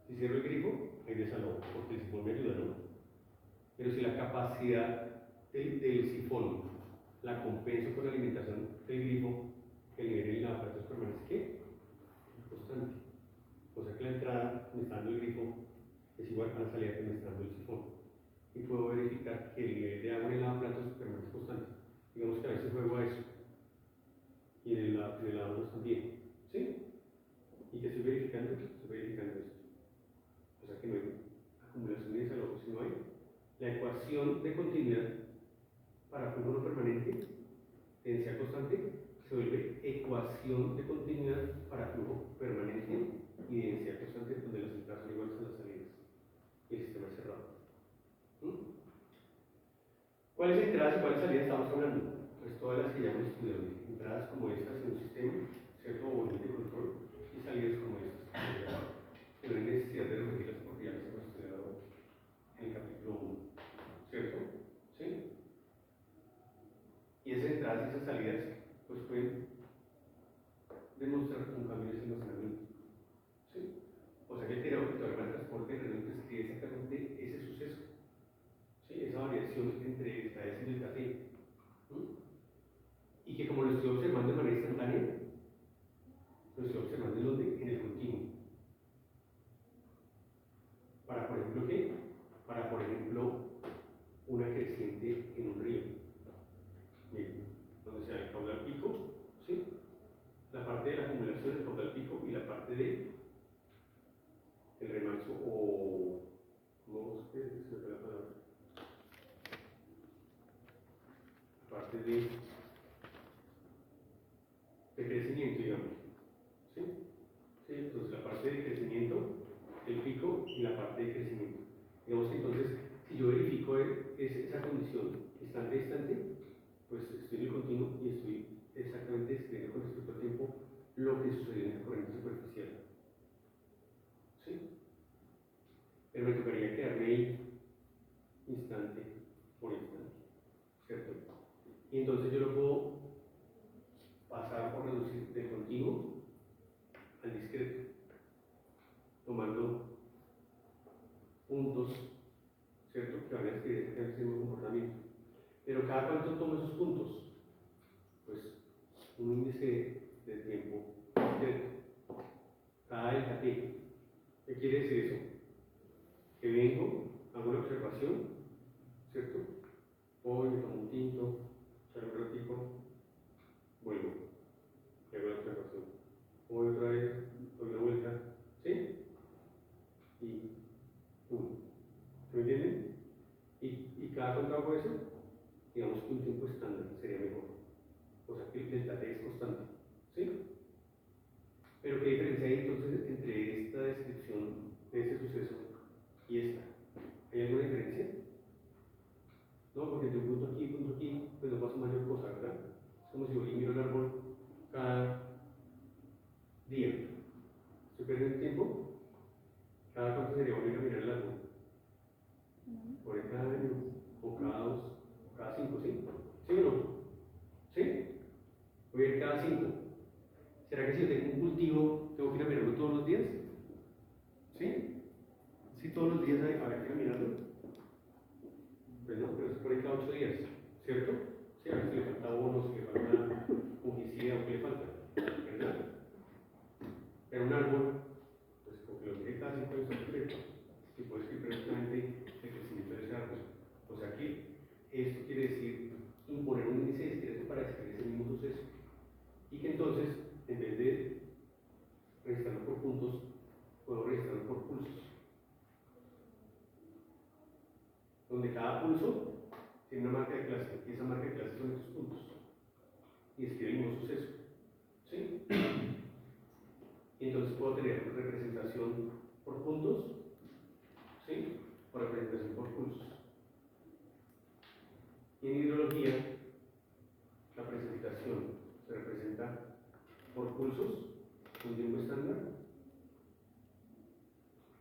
Si cierro el grifo, hay desalojo, porque el sifón me ayuda, ¿no? Pero si la capacidad del sifón la compenso con la alimentación del grifo, el nivel del lavaplatos permanece ¿qué? Constante. O sea que la entrada que me está dando el grifo es igual a la salida que me está dando el sifón. Y puedo verificar que el nivel de agua en el lavaplatos permanece constante. Digamos que a veces juego a eso. Y en el lavamanos también. ¿Sí? ¿Y que estoy verificando? Estoy verificando esto. O sea que no hay acumulación de desalojo, sino hay la ecuación de continuidad para flujo no permanente, densidad constante, se vuelve ecuación de continuidad para flujo permanente y densidad constante, donde las entradas son iguales a las salidas. Y el sistema es cerrado. ¿Cuáles entradas y cuáles salidas estamos hablando? Pues todas las que ya hemos estudiado. Entradas como estas en un sistema, ¿cierto? O volumen de control, y salidas como estas. Que no hay necesidad de repetirlas porque ya las hemos estudiado en el capítulo 1, ¿cierto? ¿Sí? Y esas entradas y esas salidas, pues pueden demostrar un cambio en ese almacenamiento. ¿Sí? O sea que el teorema de transporte realmente describe exactamente ese suceso. ¿Sí? Esa variación entre delta S y delta T. Y que como lo estoy observando de manera instantánea, lo estoy observando en donde, en el continuo. Para, por ejemplo, ¿qué? Para, por ejemplo, una creciente en un río. Bien, donde sea el caudal pico, ¿sí? La parte de la acumulación, el caudal pico, y la parte de el remanso o ¿cómo se me fue la palabra? La parte de crecimiento, digamos. ¿Sí? ¿Sí? Entonces la parte de crecimiento, el pico y la parte de crecimiento. Digamos que entonces, si yo verifico esa condición instante a instante, pues estoy en el continuo y estoy exactamente describiendo con respecto al tiempo lo que sucedió en la corriente superficial. ¿Sí? Pero me tocaría quedarme ahí instante por instante, ¿cierto? Y Y entonces yo lo puedo pasar por reducir del continuo al discreto, tomando puntos, ¿cierto? Que van a describir el mismo comportamiento. Pero cada cuánto tomo esos puntos, pues un índice de tiempo discreto. Cada delta t. ¿Qué quiere decir eso? Que vengo, hago una observación, ¿cierto? Voy, me tomo un tinto, salgo un ratico, vuelvo, y hago la observación. Voy otra vez, doy una vuelta, ¿sí? Y pum. ¿Se me entienden? Y cada cuánto hago eso, digamos que un tiempo estándar sería mejor. O sea que el delta t es constante, ¿sí? Pero ¿qué diferencia hay entonces entre esta descripción de ese suceso y esta? ¿Hay alguna diferencia? No, porque de un punto aquí, pues no pasa mayor cosa, ¿verdad? Es como si yo miro el árbol cada día. ¿Se pierde el tiempo? ¿Cada cuánto sería volver a mirar el árbol? ¿Por cada año? ¿O cada 2? ¿O cada 5? ¿Sí? ¿Sí o no? ¿Sí? Voy a ir cada 5. ¿Será que si yo tengo un cultivo, tengo que ir a mirarlo todos los días? ¿Sí? ¿Sí todos los días habrá que ir a mirarlo? Pues no, pero es por ahí cada 8 días, ¿cierto? Sí, a ver si le falta bono, si le falta fungicida o qué le falta, ¿verdad? Pero un árbol, pues como que lo mire cada 5 años está perfecto, y puede escribir perfectamente el crecimiento de ese árbol. O sea que esto quiere decir imponer un índice discreto para describir ese mismo suceso. Y que entonces, en vez de registrarlo por puntos, puedo registrarlo por pulsos. Donde cada pulso tiene una marca de clase, y esa marca de clase son estos puntos. Y escribe el mismo suceso. ¿Sí? Y entonces puedo tener representación por puntos, ¿sí? O representación por pulsos. Y en hidrología, la precipitación se representa por pulsos, un tiempo estándar,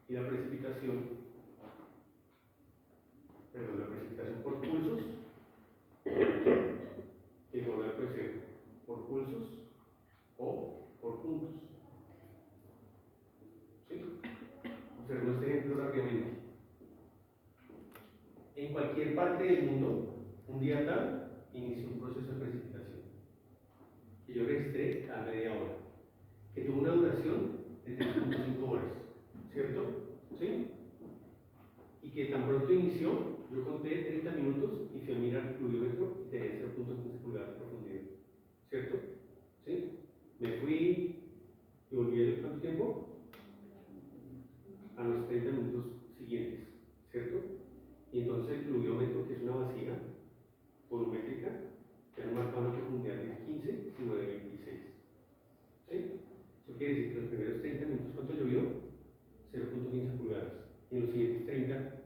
y la precipitación por pulsos, que puede ser por pulsos o por puntos. ¿Sí? Observemos este ejemplo rápidamente. En cualquier parte del mundo, un día tal, inició un proceso de precipitación que yo registré cada media hora, que tuvo una duración de 3.5 horas, ¿cierto? ¿Sí? Y que tan pronto inició, yo conté 30 minutos y fui a mirar el pluviómetro y tenía 0.15 pulgadas de profundidad, ¿cierto? ¿Sí? Me fui y volví a ¿cuánto tiempo? A los 30 minutos siguientes, ¿cierto? Y entonces el pluviómetro, que es una vasija volumétrica, ya no marcaba una profundidad de 15, sino de 26. ¿Sí? Eso quiere decir que los primeros 30 minutos, ¿cuánto llovió? 0.15 pulgadas. Y en los siguientes 30,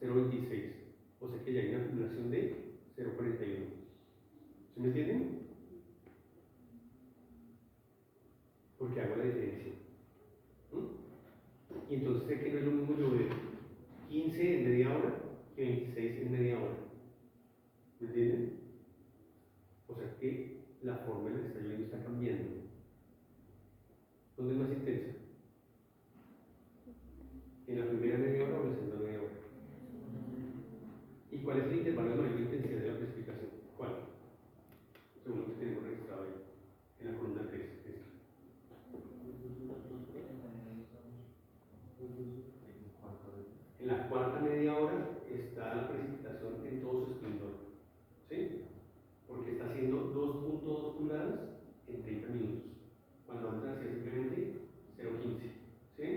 0.26. O sea que ya hay una acumulación de 0.41. ¿Sí me entienden? Porque hago la diferencia. Y entonces sé que no es lo mismo llover 15 en media hora que 26 en media hora. ¿Me entienden? O sea que la forma en la que está lloviendo está cambiando. ¿Dónde es más intensa? ¿En la primera media hora o en la segunda media hora? ¿Y cuál es el intervalo de mayor intensidad de la precipitación? ¿Cuál? Según lo que tenemos registrado ahí, en la columna 3. En la cuarta media hora está la precipitación en todo su esplendor, ¿sí? Porque está haciendo 2.2 pulgadas en 30 minutos, cuando antes hacía simplemente 0.15, ¿sí?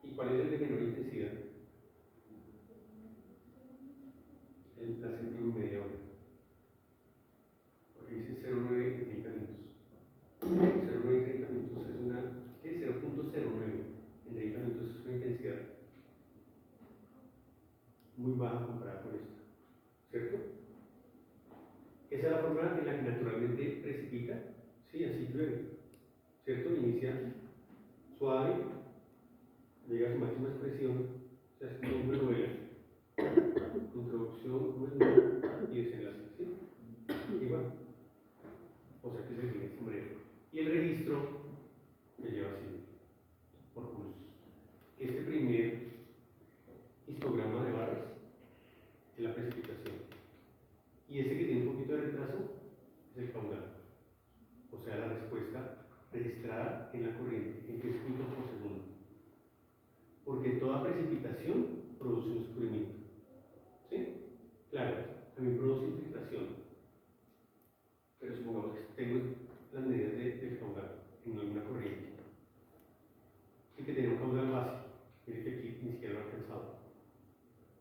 ¿Y cuál es el de menor intensidad? La séptima media hora, porque dice 0.9 en 30 minutos. 0.9 en 30 minutos es una, ¿qué? 0.09 en 30 minutos es una intensidad muy baja comparada con esta, ¿cierto? Esa es la forma en la que naturalmente precipita, sí, así llueve, ¿cierto? Inicia suave, llega a su máxima expresión, se hace como una novela, introducción, y desenlace. toda precipitación produce un escurrimiento. ¿Sí? Claro, también produce infiltración. Pero supongamos que tengo las medidas del caudal en alguna corriente. Y que tenía un caudal base. Mire que aquí ni siquiera lo he alcanzado.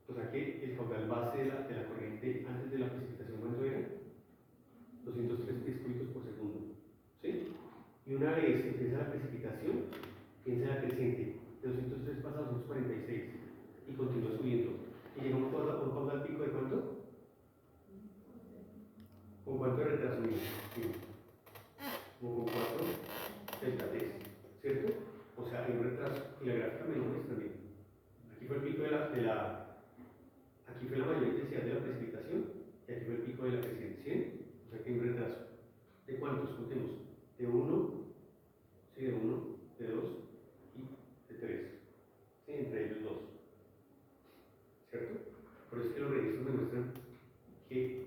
O sea que el caudal base de la corriente antes de la precipitación, ¿cuánto era? 203 pies cúbicos por segundo. ¿Sí? Y una vez empieza la precipitación, piensa la creciente. De 203 pasa a 246 y continúa subiendo. Y llega a un caudal pico de ¿cuánto? ¿Con cuánto de retraso? Como con 4 delta T, ¿cierto? O sea, hay un retraso. Y la gráfica me lo muestra bien. Aquí fue el pico aquí fue la mayor intensidad de la precipitación y aquí fue el pico de la creciente, ¿sí? O sea que hay un retraso. ¿De cuántos? Contemos. De 1, sí, de 1, de 2 y de 3. Sí, entre ellos 2. ¿Cierto? Por eso es que los registros me muestran que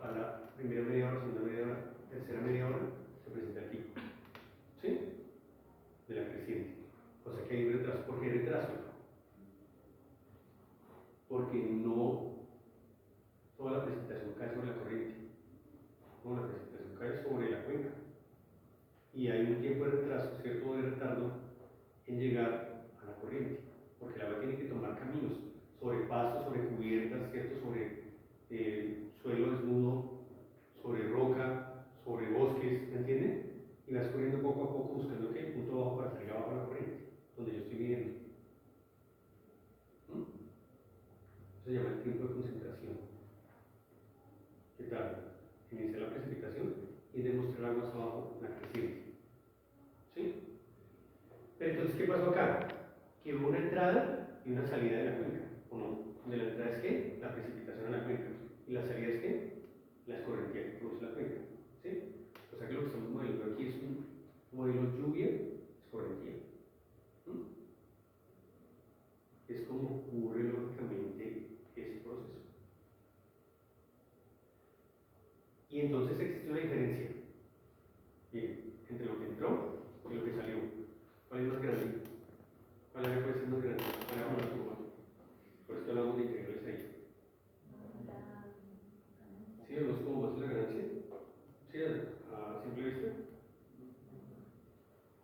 a la primera media hora, segunda media hora, tercera media hora se presenta el pico. ¿Sí? De la creciente. O sea que hay un retraso. ¿Por qué retraso? Porque no toda la precipitación cae sobre la corriente. No, la precipitación cae sobre la cuenca. Y hay un tiempo de retraso, cierto de retardo, en llegar a la corriente. Porque el agua tiene que tomar caminos sobre pastos, sobre cubiertas, ¿cierto? Sobre suelo desnudo, sobre roca, sobre bosques, ¿me entienden? Y vas corriendo poco a poco buscando que el punto bajo para salir abajo de la corriente, donde yo estoy midiendo. Eso se llama el tiempo de concentración. ¿Qué tal? Inicia la precipitación y demostrar aguas abajo la creciente. ¿Sí? Pero entonces, ¿qué pasó acá? Que hubo una entrada y una salida de la cuenca, ¿o no? De la entrada es que la precipitación a la cuenca y la salida es que la escorrentía que produce la cuenca. ¿Sí? O sea que lo que estamos modelando aquí es un modelo lluvia-escorrentía. Es como ocurre lógicamente ese proceso. Y entonces existe una diferencia, bien, entre lo que entró y lo que salió. ¿Cuál es más grande? ¿Cuál área puede ser más grande? Hagamos la curva. Por esto hablamos de integrales ahí. ¿Sí? ¿Vemos cómo va a ser la ganancia? ¿Sí? ¿A simple vista?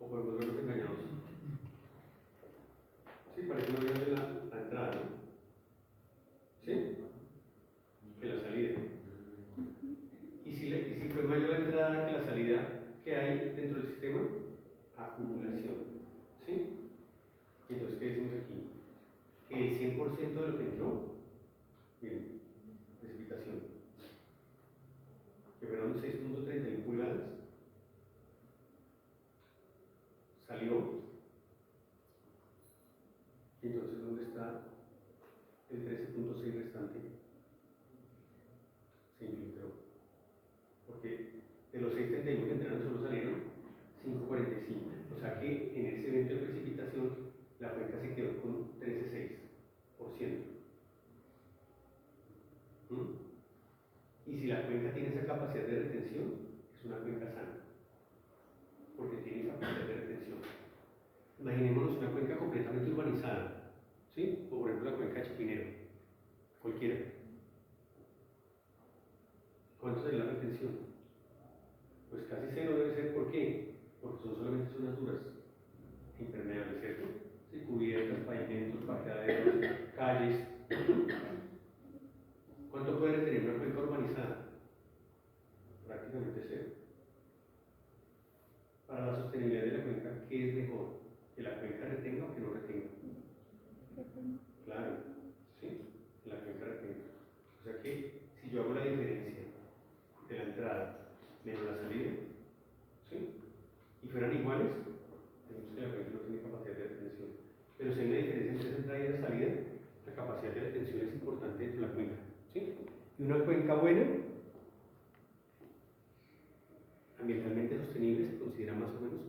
¿O podemos verlos engañados? Sí, parece más grande la entrada, ¿no? ¿Sí? Que la salida. Y si fue mayor la entrada que la salida que hay dentro del sistema, acumulación. ¿Sí? Entonces, ¿qué decimos aquí? Que el 100% de lo que entró, bien, precipitación, que fueron 6.31 pulgadas, salió. Y entonces, ¿dónde está el 13.6 restante? Se infiltró. Porque de los 6.31 que entraron solo salieron 5.45. O sea que en ese evento de precipitación la cuenca se quedó con 13.6%. Y si la cuenca tiene esa capacidad de retención, es una cuenca sana. Porque tiene capacidad de retención. Imaginémonos una cuenca completamente urbanizada. ¿Sí? O por ejemplo la cuenca de Chapinero. Cualquiera. ¿Cuánto sería la retención? Pues casi cero debe ser. ¿Por qué? Porque son solamente zonas duras, impermeables, ¿cierto? Sí, cubiertas, pavimentos, parqueaderos, calles. ¿Cuánto puede retener una cuenca urbanizada? Prácticamente cero. Para la sostenibilidad de la cuenca, ¿qué es mejor? ¿Que la cuenca retenga o que no retenga? Claro, sí, que la cuenca retenga. O sea que si yo hago la diferencia de la entrada menos la salida, ¿sí? Y fueran iguales, tenemos que la cuenca no tiene capacidad de retención. Pero si hay una diferencia entre esa entrada y la salida, la capacidad de retención es importante dentro de la cuenca, ¿sí? Y una cuenca buena, ambientalmente sostenible, se considera más o menos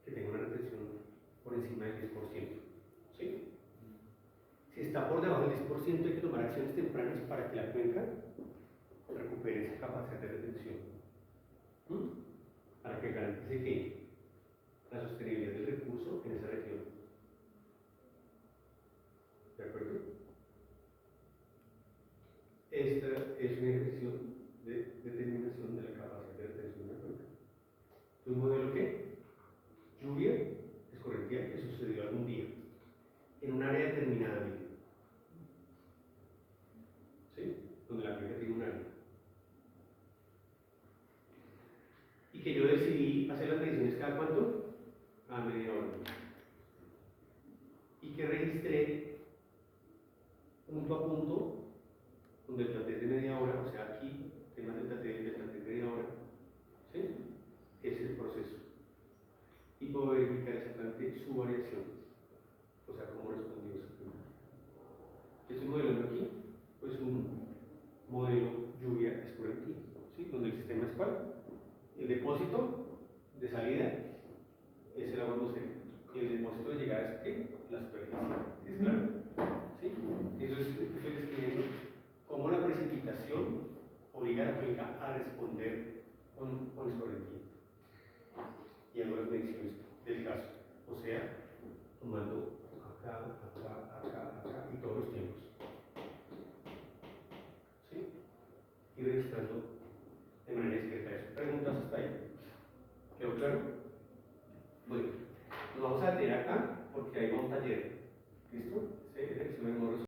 que tenga una retención por encima del 10%, ¿sí? Si está por debajo del 10%, hay que tomar acciones tempranas para que la cuenca recupere esa capacidad de retención. Para que garantice que la sostenibilidad del recurso en esa región. ¿De acuerdo? Esta es una ejercicio de determinación de la capacidad de retención de una cuenca. ¿Un modelo qué? Lluvia escorrentía que sucedió algún día en un área determinada.